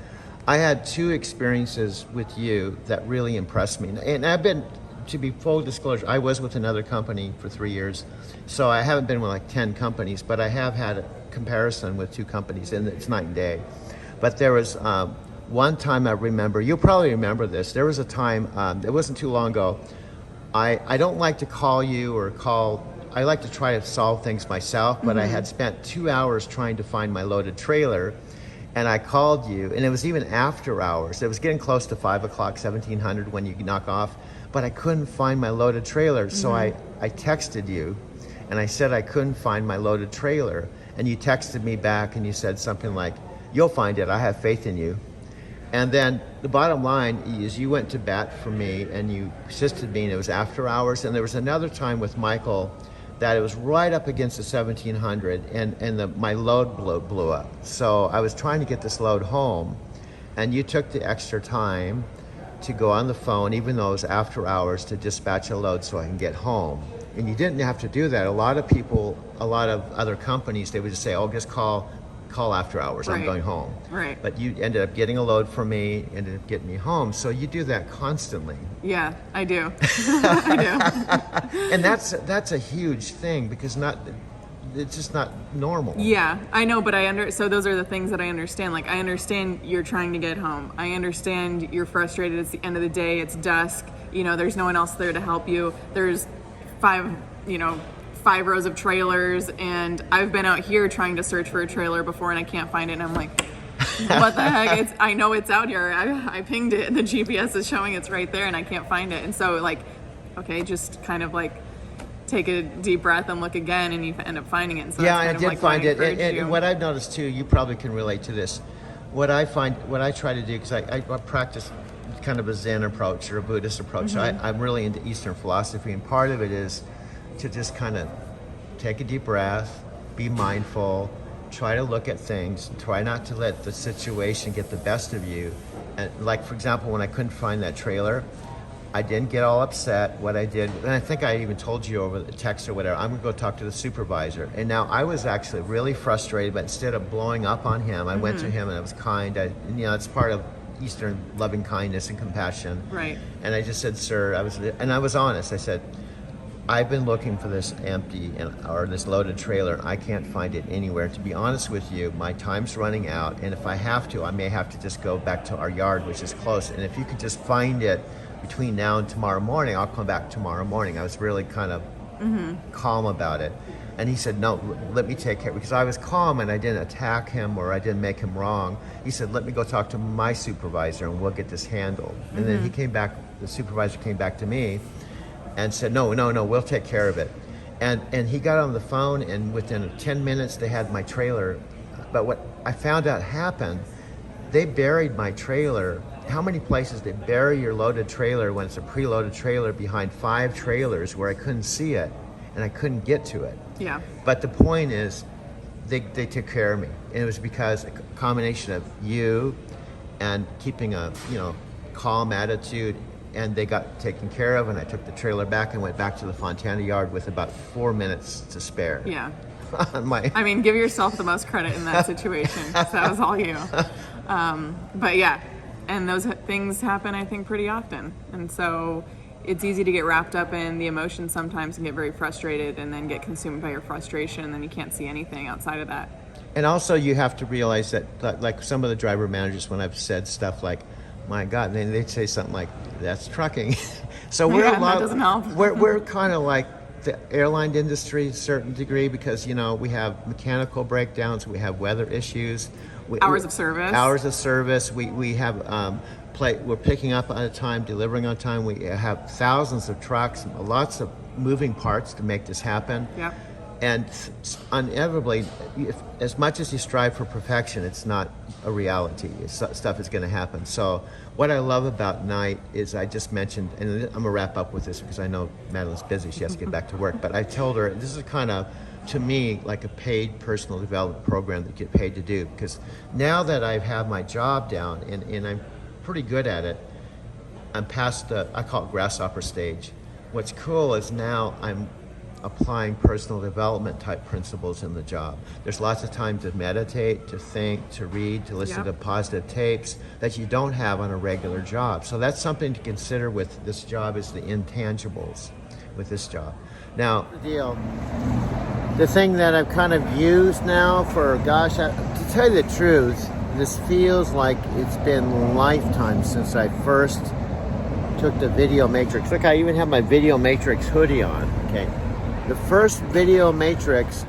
I had 2 experiences with you that really impressed me. And I've been, to be full disclosure, I was with another company for 3 years. So I haven't been with 10 companies, but I have had a comparison with 2 companies, and it's night and day. But there was one time I remember, you'll probably remember this, there was a time, it wasn't too long ago, I don't like to call you I like to try to solve things myself, but I had spent 2 hours trying to find my loaded trailer, and I called you, and it was even after hours. It was getting close to 5 o'clock, 1700 when you knock off, but I couldn't find my loaded trailer. So I texted you, and I said I couldn't find my loaded trailer, and you texted me back, and you said something like, "You'll find it, I have faith in you." And then the bottom line is you went to bat for me, and you assisted me, and it was after hours. And there was another time with Michael that it was right up against the 1700, and my load blew up. So I was trying to get this load home, and you took the extra time to go on the phone, even though it was after hours, to dispatch a load so I can get home. And you didn't have to do that. A lot of people, a lot of other companies, they would just say, "Oh, just call after hours, I'm going home." Right. But you ended up getting a load for me, ended up getting me home. So you do that constantly. Yeah, I do. I do. And that's a huge thing, because it's just not normal. Yeah, I know, but so those are the things that I understand. I understand you're trying to get home. I understand you're frustrated. It's the end of the day. It's dusk. There's no one else there to help you. There's 5 rows of trailers, and I've been out here trying to search for a trailer before, and I can't find it, and I'm like, what the heck? I know it's out here. I pinged it, and the GPS is showing it's right there, and I can't find it. And so okay, just kind of take a deep breath and look again, and you end up finding it. And so I did find it. And what I've noticed too, you probably can relate to this. What I try to do, because I practice kind of a Zen approach or a Buddhist approach. So I'm really into Eastern philosophy, and part of it is to just kind of take a deep breath, be mindful, try to look at things, try not to let the situation get the best of you. And for example, when I couldn't find that trailer, I didn't get all upset. What I did, and I think I even told you over the text or whatever, I'm gonna go talk to the supervisor. And now I was actually really frustrated, but instead of blowing up on him, I went to him and I was kind. It's part of Eastern loving kindness and compassion. Right. And I just said, "Sir," I was honest. I said, "I've been looking for this empty or this loaded trailer. I can't find it anywhere. To be honest with you, my time's running out, and if I have to, I may have to just go back to our yard, which is close. And if you could just find it between now and tomorrow morning, I'll come back tomorrow morning." I was really kind of calm about it. And he said, "No, let me take care," because I was calm and I didn't attack him or I didn't make him wrong. He said, "Let me go talk to my supervisor and we'll get this handled." And then the supervisor came back to me and said, no, we'll take care of it. And he got on the phone, and within 10 minutes they had my trailer. But what I found out happened, they buried my trailer. How many places they bury your loaded trailer when it's a preloaded trailer behind 5 trailers where I couldn't see it and I couldn't get to it. Yeah. But the point is, they took care of me. And it was because a combination of you and keeping a calm attitude, and they got taken care of, and I took the trailer back and went back to the Fontana yard with about 4 minutes to spare. Yeah. Give yourself the most credit in that situation, because that was all you. But yeah, and those things happen, I think, pretty often. And so it's easy to get wrapped up in the emotions sometimes and get very frustrated and then get consumed by your frustration, and then you can't see anything outside of that. And also you have to realize that, like some of the driver managers, when I've said stuff like, "My God," and they'd say something like, "That's trucking." So that doesn't help. we're kind of like the airline industry to a certain degree, because we have mechanical breakdowns, we have weather issues, hours of service. We have we're picking up on time, delivering on time. We have thousands of trucks, lots of moving parts to make this happen. Yeah. And inevitably, as much as you strive for perfection, it's not a reality. Stuff is going to happen. So what I love about Night is, I just mentioned, and I'm going to wrap up with this because I know Madeline's busy. She has to get back to work. But I told her, this is kind of, to me, like a paid personal development program that you get paid to do. Because now that I have my job down and I'm pretty good at it, I'm past the, I call it grasshopper stage. What's cool is now I'm applying personal development type principles in the job. There's lots of time to meditate, to think, to read, to listen to positive tapes that you don't have on a regular job. So that's something to consider with this job, is the intangibles with this job. Now, the thing that I've kind of used now for, gosh, to tell you the truth, this feels like it's been lifetimes since I first took the Video Matrix. Look, I even have my Video Matrix hoodie on, okay? The first Video Matrix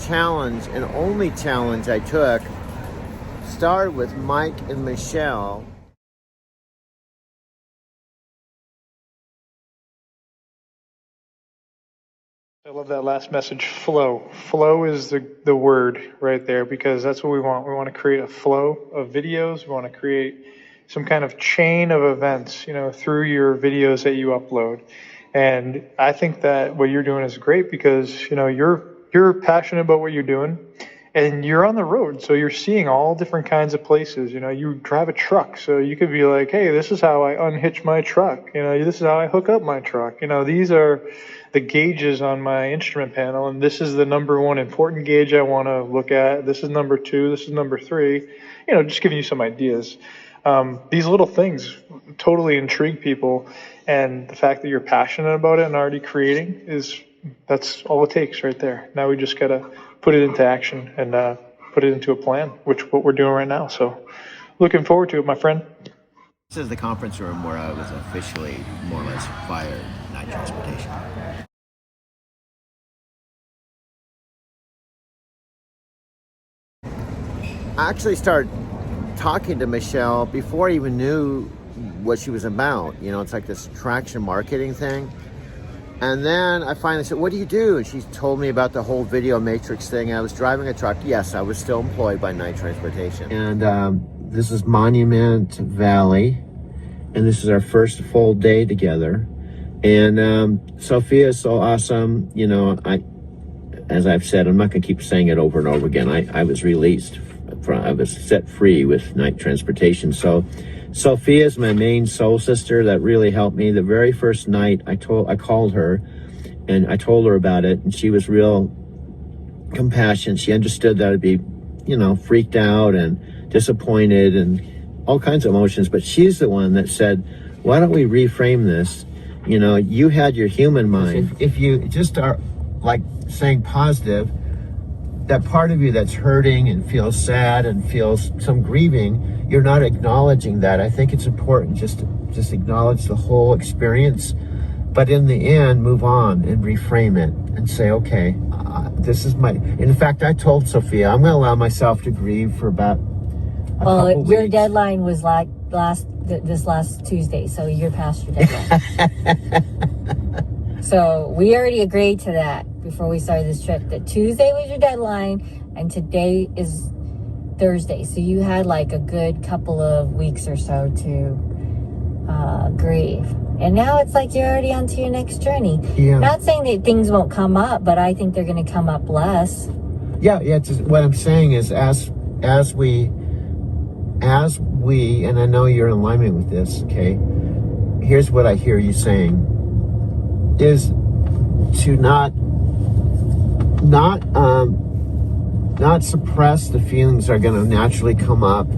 challenge and only challenge I took started with Mike and Michelle. I love that last message, flow. Flow is the word right there, because that's what we want. We want to create a flow of videos. We want to create some kind of chain of events, through your videos that you upload. And I think that what you're doing is great because, you're passionate about what you're doing and you're on the road. So you're seeing all different kinds of places. You drive a truck. So you could be like, hey, this is how I unhitch my truck. This is how I hook up my truck. These are the gauges on my instrument panel. And this is the number one important gauge I want to look at. This is number 2. This is number 3. Just giving you some ideas. These little things totally intrigue people, and the fact that you're passionate about it and already creating that's all it takes right there. Now we just gotta put it into action and put it into a plan, what we're doing right now. So looking forward to it, my friend. This is the conference room where I was officially more or less fired, Night Transportation. I actually started talking to Michelle before I even knew what she was about. It's like this traction marketing thing. And then I finally said, what do you do? And she told me about the whole Video Matrix thing. I was driving a truck. Yes, I was still employed by Night Transportation. And this is Monument Valley. And this is our first full day together. And Sophia is so awesome. As I've said, I'm not going to keep saying it over and over again. I was released. I was set free with Night Transportation. So Sophia is my main soul sister that really helped me. The very first night I called her and I told her about it, and she was real compassionate. She understood that I'd be, freaked out and disappointed and all kinds of emotions, but she's the one that said, why don't we reframe this? You had your human mind. If you just are like saying positive, that part of you that's hurting and feels sad and feels some grieving, you're not acknowledging that. I think it's important just to acknowledge the whole experience, but in the end, move on and reframe it and say, okay, this is my. In fact, I told Sophia I'm going to allow myself to grieve for about a couple weeks. Your deadline was like this last Tuesday, so you're past your deadline. So we already agreed to that before we started this trip, that Tuesday was your deadline and today is Thursday. So you had like a good couple of weeks or so to grieve. And now it's like you're already on to your next journey. Yeah. Not saying that things won't come up, but I think they're going to come up less. Yeah. Just, what I'm saying is as we, and I know you're in alignment with this, okay? Here's what I hear you saying, is to not suppress the feelings that are going to naturally come up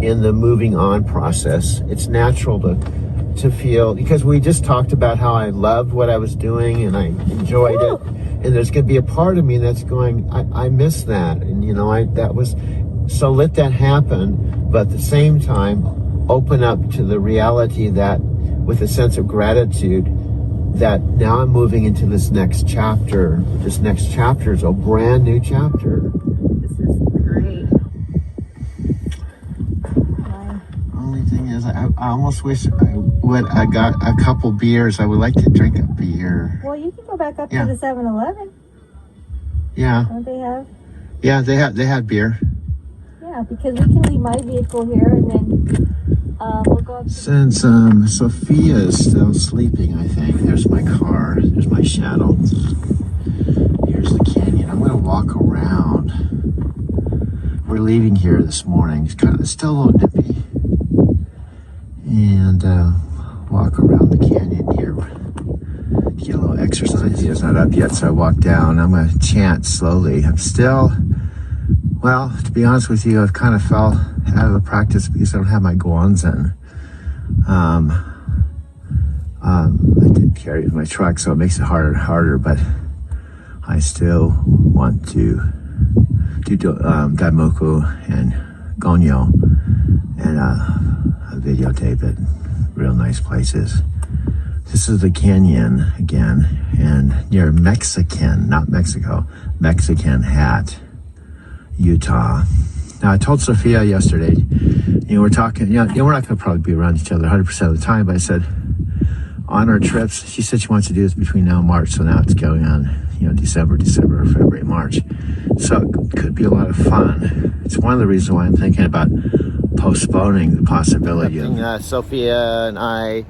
in the moving on process. It's natural to feel, because we just talked about how I loved what I was doing and I enjoyed it, and there's going to be a part of me that's going, I miss that, and so let that happen, but at the same time open up to the reality that, with a sense of gratitude, that now I'm moving into this next chapter. This next chapter is a brand new chapter. This is great. Only thing is, I almost wish I got a couple beers. I would like to drink a beer. Well, you can go back up Yeah. to the 7-Eleven. Yeah. Don't they have? Yeah, they had beer. Yeah, because we can leave my vehicle here and then we'll go up to Since Sophia is still sleeping, I think. There's my car. There's my shadow. Here's the canyon. I'm gonna walk around. We're leaving here this morning. It's still a little nippy. And walk around the canyon here. Get a little exercise. It's not up yet, so I walk down. I'm gonna chant slowly. I'm still, well, to be honest with you, I've kind of fell out of the practice because I don't have my guanzin. I did carry it in my truck, so it makes it harder and harder, but I still want to do Daimoku and Gonyo and videotape it. Real nice places. This is the canyon again, and near Mexican, not Mexico, Mexican Hat, Utah. Now, I told Sophia yesterday, we're talking, we're not going to probably be around each other 100% of the time, but I said, on our trips, she said she wants to do this between now and March, so now it's going on, December, February, March. So it could be a lot of fun. It's one of the reasons why I'm thinking about postponing the possibility of... Sophia and I'm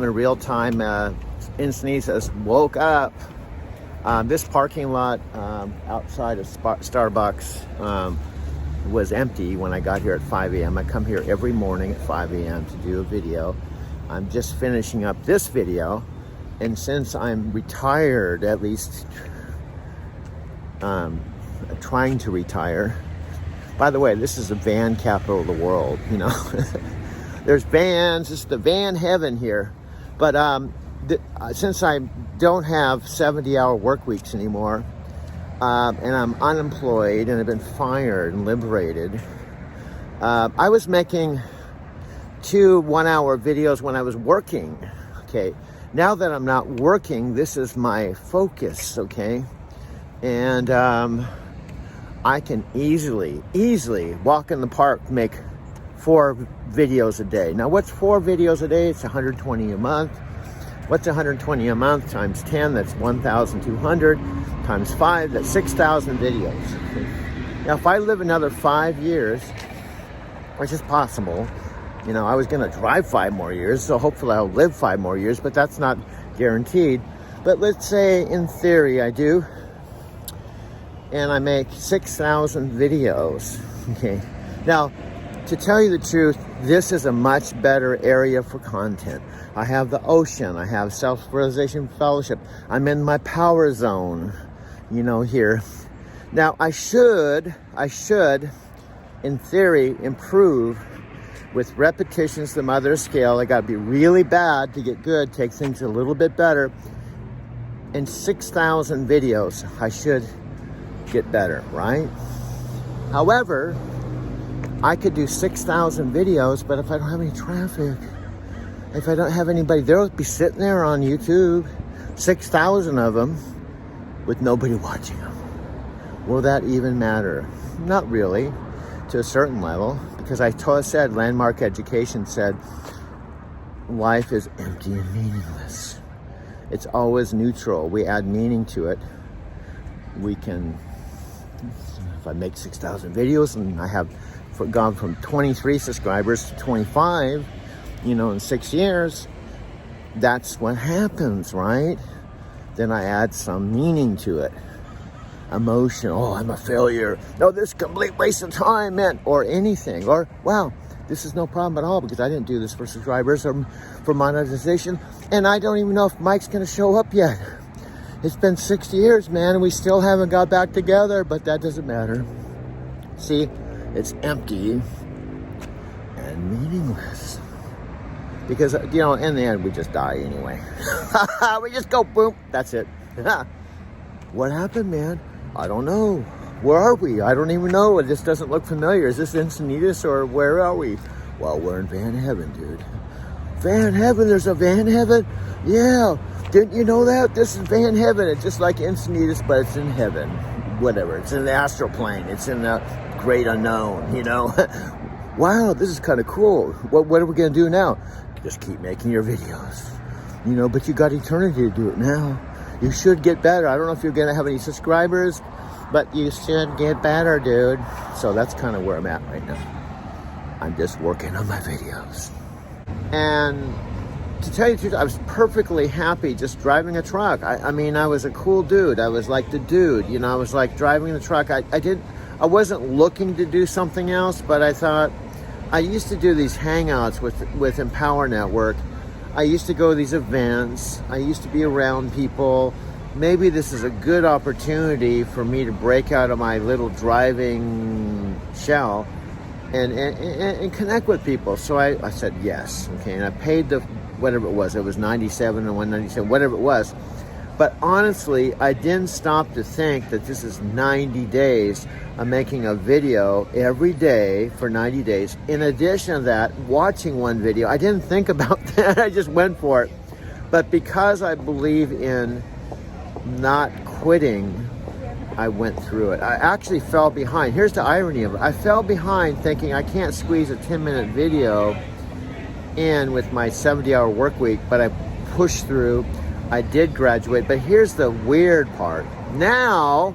in real time. Encinitas woke up. This parking lot outside of Starbucks was empty when I got here at 5 a.m. I come here every morning at 5 a.m. to do a video. I'm just finishing up this video, and since I'm retired, at least trying to retire. By the way, this is the van capital of the world, There's vans, it's the van heaven here. But since I don't have 70-hour work weeks anymore, and I'm unemployed and I've been fired and liberated, I was making 2 one-hour videos when I was working, okay? Now that I'm not working, this is my focus, okay? And I can easily walk in the park, make 4 videos a day. Now, what's 4 videos a day? It's 120 a month. What's 120 a month times 10? That's 1,200 times 5. That's 6,000 videos. Okay? Now, if I live another 5 years, which is possible, I was going to drive 5 more years, so hopefully I'll live 5 more years, but that's not guaranteed. But let's say, in theory, I do, and I make 6,000 videos. Okay. Now, to tell you the truth, this is a much better area for content. I have the ocean. I have Self-Realization Fellowship. I'm in my power zone, here. Now, I should, in theory, improve with repetitions, the mother of scale. I got to be really bad to get good, take things a little bit better. In 6,000 videos, I should get better, right? However, I could do 6,000 videos, but if I don't have any traffic, if I don't have anybody, they'll be sitting there on YouTube, 6,000 of them, with nobody watching them. Will that even matter? Not really, to a certain level, because I said, Landmark Education said, life is empty and meaningless. It's always neutral. We add meaning to it. We can, if I make 6,000 videos and I have gone from 23 subscribers to 25, in 6 years, that's what happens, right? Then I add some meaning to it. Emotion, I'm a failure. No, this is a complete waste of time, man, or anything. Or, wow, this is no problem at all because I didn't do this for subscribers or for monetization. And I don't even know if Mike's going to show up yet. It's been 6 years, man, and we still haven't got back together, but that doesn't matter. See, it's empty and meaningless. Because, in the end, we just die anyway. We just go, boom, that's it. What happened, man? I don't know. Where are we? I don't even know. It just doesn't look familiar. Is this Encinitas or where are we? Well, we're in Van Heaven, dude. Van Heaven? There's a Van Heaven? Yeah. Didn't you know that? This is Van Heaven. It's just like Encinitas, but it's in heaven. Whatever. It's in the astral plane. It's in the great unknown, wow, this is kind of cool. What are we going to do now? Just keep making your videos. You know, but you got eternity to do it now. You should get better. I don't know if you're going to have any subscribers, but you should get better, dude. So that's kind of where I'm at right now. I'm just working on my videos. And to tell you the truth, I was perfectly happy just driving a truck. I mean, I was a cool dude. I was like the dude, you know, I was like driving the truck. I wasn't looking to do something else, but I thought, I used to do these hangouts with Empower Network. I used to go to these events. I used to be around people. Maybe this is a good opportunity for me to break out of my little driving shell and connect with people. So I said yes, okay, and I paid the whatever it was 97 or 197, whatever it was. But honestly, I didn't stop to think that this is 90 days of making a video every day for 90 days. In addition to that, watching one video. I didn't think about that. I just went for it. But because I believe in not quitting, I went through it. I actually fell behind. Here's the irony of it. I fell behind thinking I can't squeeze a 10-minute video in with my 70-hour work week, but I pushed through. I did graduate, but here's the weird part. Now,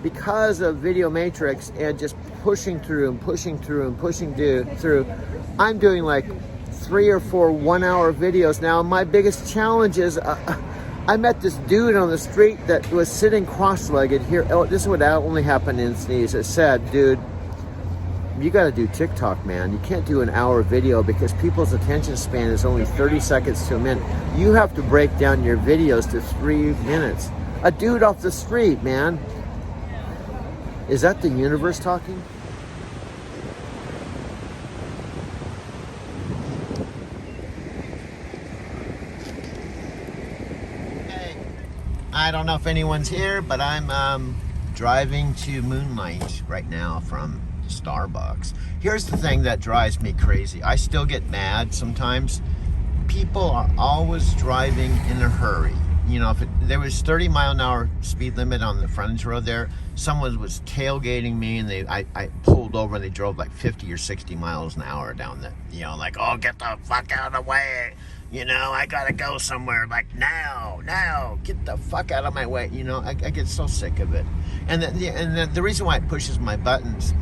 because of Video Matrix and just pushing through, I'm doing like 3 or 4 1-hour videos now. My biggest challenge is I met this dude on the street that was sitting cross-legged here. Oh, this would only happen in sneeze. It said, dude, you got to do TikTok, man. You can't do an hour video because people's attention span is only 30 seconds to a minute. You have to break down your videos to 3 minutes. A dude off the street, man. Is that the universe talking? Hey, I don't know if anyone's here, but I'm driving to Moonlight right now from Starbucks. Here's the thing that drives me crazy. I still get mad sometimes. People are always driving in a hurry. You know, if there was 30-mile-an-hour speed limit on the frontage road there, someone was tailgating me and I pulled over and they drove like 50 or 60 miles an hour down the, you know, like, oh, get the fuck out of the way. You know, I gotta go somewhere, like now, get the fuck out of my way. You know, I get so sick of it. And the reason why it pushes my buttons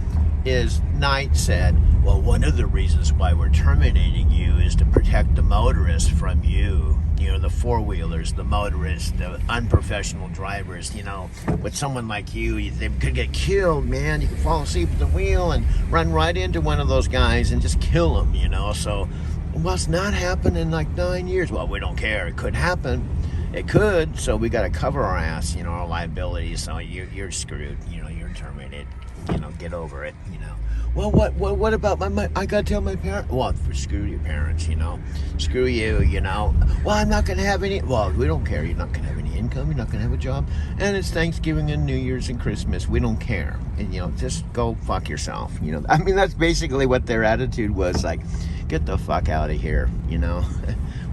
is Knight said, well, one of the reasons why we're terminating you is to protect the motorists from you. You know, the four-wheelers, the motorists, the unprofessional drivers, you know. With someone like you, they could get killed, man. You could fall asleep at the wheel and run right into one of those guys and just kill them, you know. So, well, it's not happened in like 9 years. Well, we don't care. It could happen. It could. So we got to cover our ass, you know, our liabilities. So you're screwed. You know, you're terminated. You know, get over it, you know. Well, what about my I gotta tell my parents. Well, screw your parents, you know. Screw you, you know. Well, I'm not gonna have any. Well, we don't care. You're not gonna have any income. You're not gonna have a job. And it's Thanksgiving and New Year's and Christmas. We don't care. And, you know, just go fuck yourself. You know, I mean, that's basically what their attitude was. Like, get the fuck out of here, you know.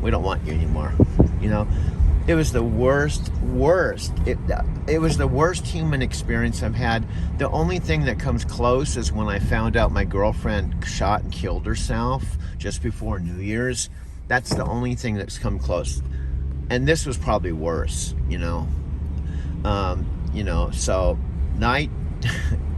We don't want you anymore, you know. It was the worst. It was the worst human experience I've had. The only thing that comes close is when I found out my girlfriend shot and killed herself just before New Year's. That's the only thing that's come close. And this was probably worse, you know. You know, so Night,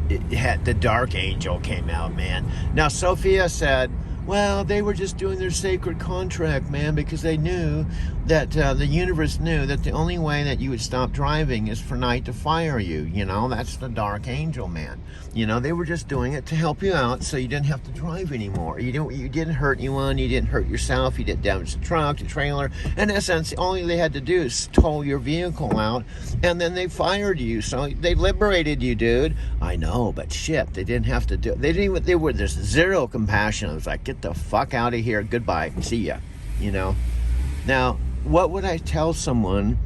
the Dark Angel came out, man. Now, Sophia said, well, they were just doing their sacred contract, man, because they knew that the universe knew that the only way that you would stop driving is for Night to fire you. You know, that's the Dark Angel, man. You know, they were just doing it to help you out so you didn't have to drive anymore. You didn't hurt anyone. You didn't hurt yourself. You didn't damage the truck, the trailer. In essence, all they had to do is tow your vehicle out, and then they fired you. So they liberated you, dude. I know, but shit, they didn't have to do it. There's zero compassion. It was like, get the fuck out of here. Goodbye. See ya. You know? Now, what would I tell someone,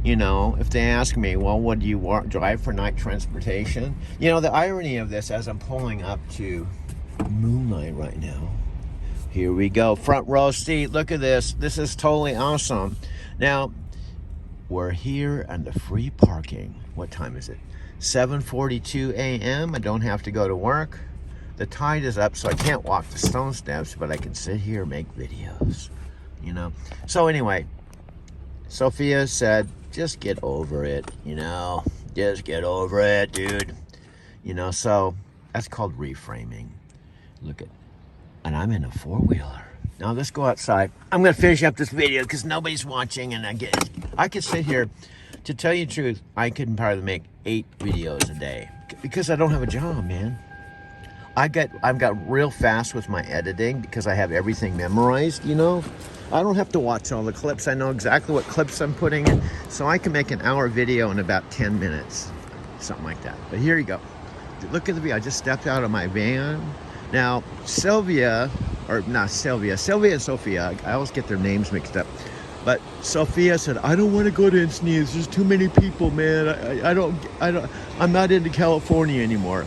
you know, if they ask me, well, what do you drive for night transportation? You know, the irony of this, as I'm pulling up to Moonlight right now, here we go, front row seat, look at this. This is totally awesome. Now, we're here on the free parking. What time is it? 7:42 a.m. I don't have to go to work. the tide is up, so I can't walk the stone steps, but I can sit here and make videos, you know. So anyway, Sophia said, just get over it, you know. Just get over it, dude. You know, so that's called reframing. Look at, and I'm in a four-wheeler. Now let's go outside. I'm gonna finish up this video because nobody's watching, and I could sit here. To tell you the truth, I could probably make 8 videos a day because I don't have a job, man. I've got real fast with my editing because I have everything memorized, you know. I don't have to watch all the clips. I know exactly what clips I'm putting in, so I can make an hour video in about 10 minutes, something like that. But here you go. Look at the view. I just stepped out of my van. Now, Sylvia and Sophia, I always get their names mixed up. But Sophia said, I don't want to go to Encinitas. There's too many people, man. I'm not into California anymore.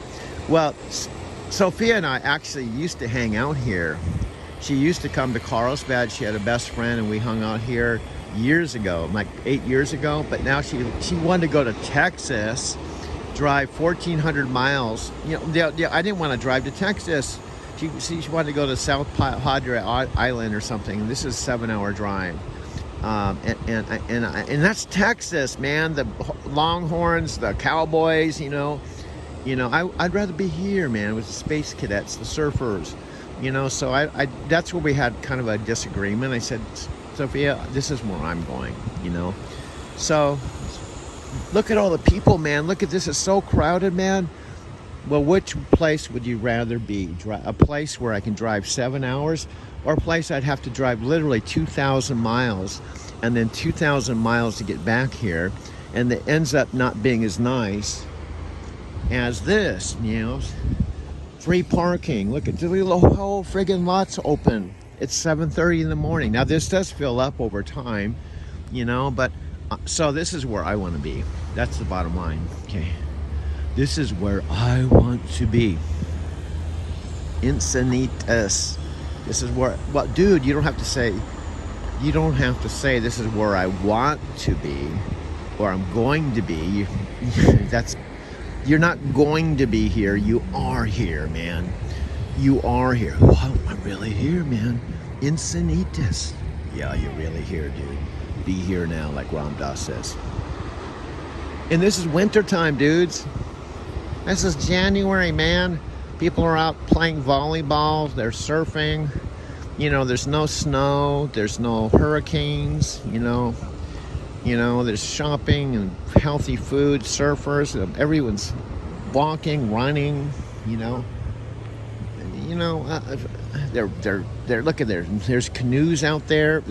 Well, Sophia and I actually used to hang out here. She used to come to Carlsbad. She had a best friend, and we hung out here years ago, like 8 years ago. But now she wanted to go to Texas, drive 1,400 miles. You know, I didn't want to drive to Texas. She wanted to go to South Padre Island or something. This is a 7-hour drive. And that's Texas, man. The Longhorns, the Cowboys, you know. I'd rather be here, man, with the Space Cadets, the surfers, you know. So that's where we had kind of a disagreement. I said, Sophia, this is where I'm going, you know. So look at all the people, man. Look at this. It's so crowded, man. Well, which place would you rather be? A place where I can drive 7 hours, or a place I'd have to drive literally 2,000 miles and then 2,000 miles to get back here, and that ends up not being as nice as this, you know. Free parking. Look at the whole friggin' lot's open. It's 7:30 in the morning. Now this does fill up over time, you know, but so this is where I want to be. That's the bottom line. Okay. This is where I want to be. Encinitas. This is where, well, dude, you don't have to say this is where I want to be or I'm going to be. You're not going to be here. You are here, man. You are here. Wow, I'm really here, man. Encinitas. Yeah, you're really here, dude. Be here now, like Ram Dass says. And this is wintertime, dudes. This is January, man. People are out playing volleyball. They're surfing. You know, there's no snow. There's no hurricanes, you know. There's shopping and healthy food, surfers. Everyone's walking, running, you know. They're look at there's canoes out there.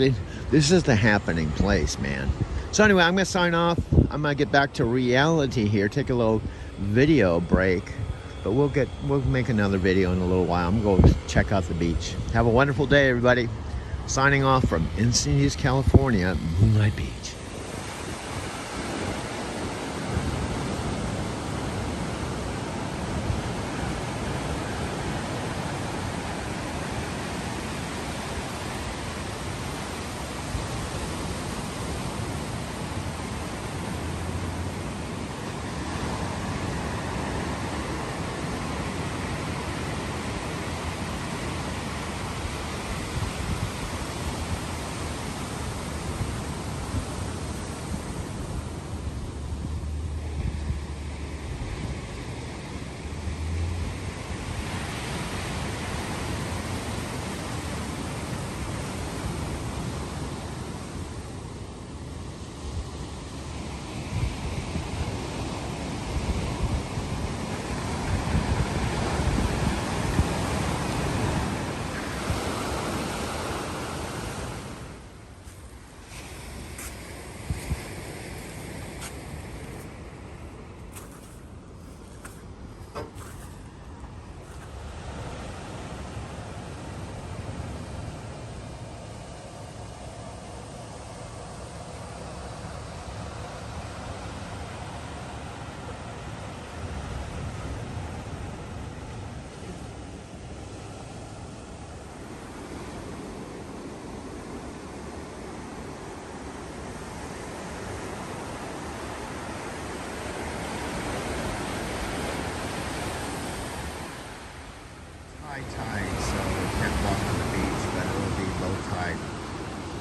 This is the happening place, man. So anyway, I'm gonna sign off. I'm gonna get back to reality here. Take a little video break, but we'll make another video in a little while. I'm gonna go check out the beach. Have a wonderful day, everybody. Signing off from Encinitas, California, Moonlight Beach.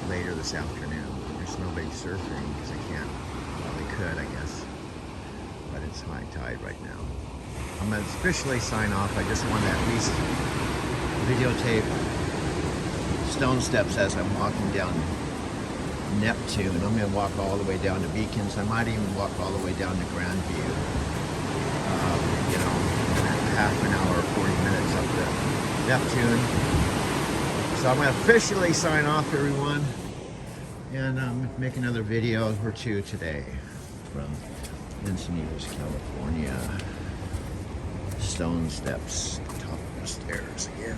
later this afternoon. There's nobody surfing because I can't. Well, they could, I guess, but it's high tide right now. I'm gonna officially sign off. I just want to at least videotape stone steps as I'm walking down Neptune. I'm going to walk all the way down to Beacons. I might even walk all the way down to Grandview. You know, half an hour, 40 minutes up to Neptune. So I'm going to officially sign off, everyone, and make another video or two today from Encinitas, California. Stone steps, top of the stairs again.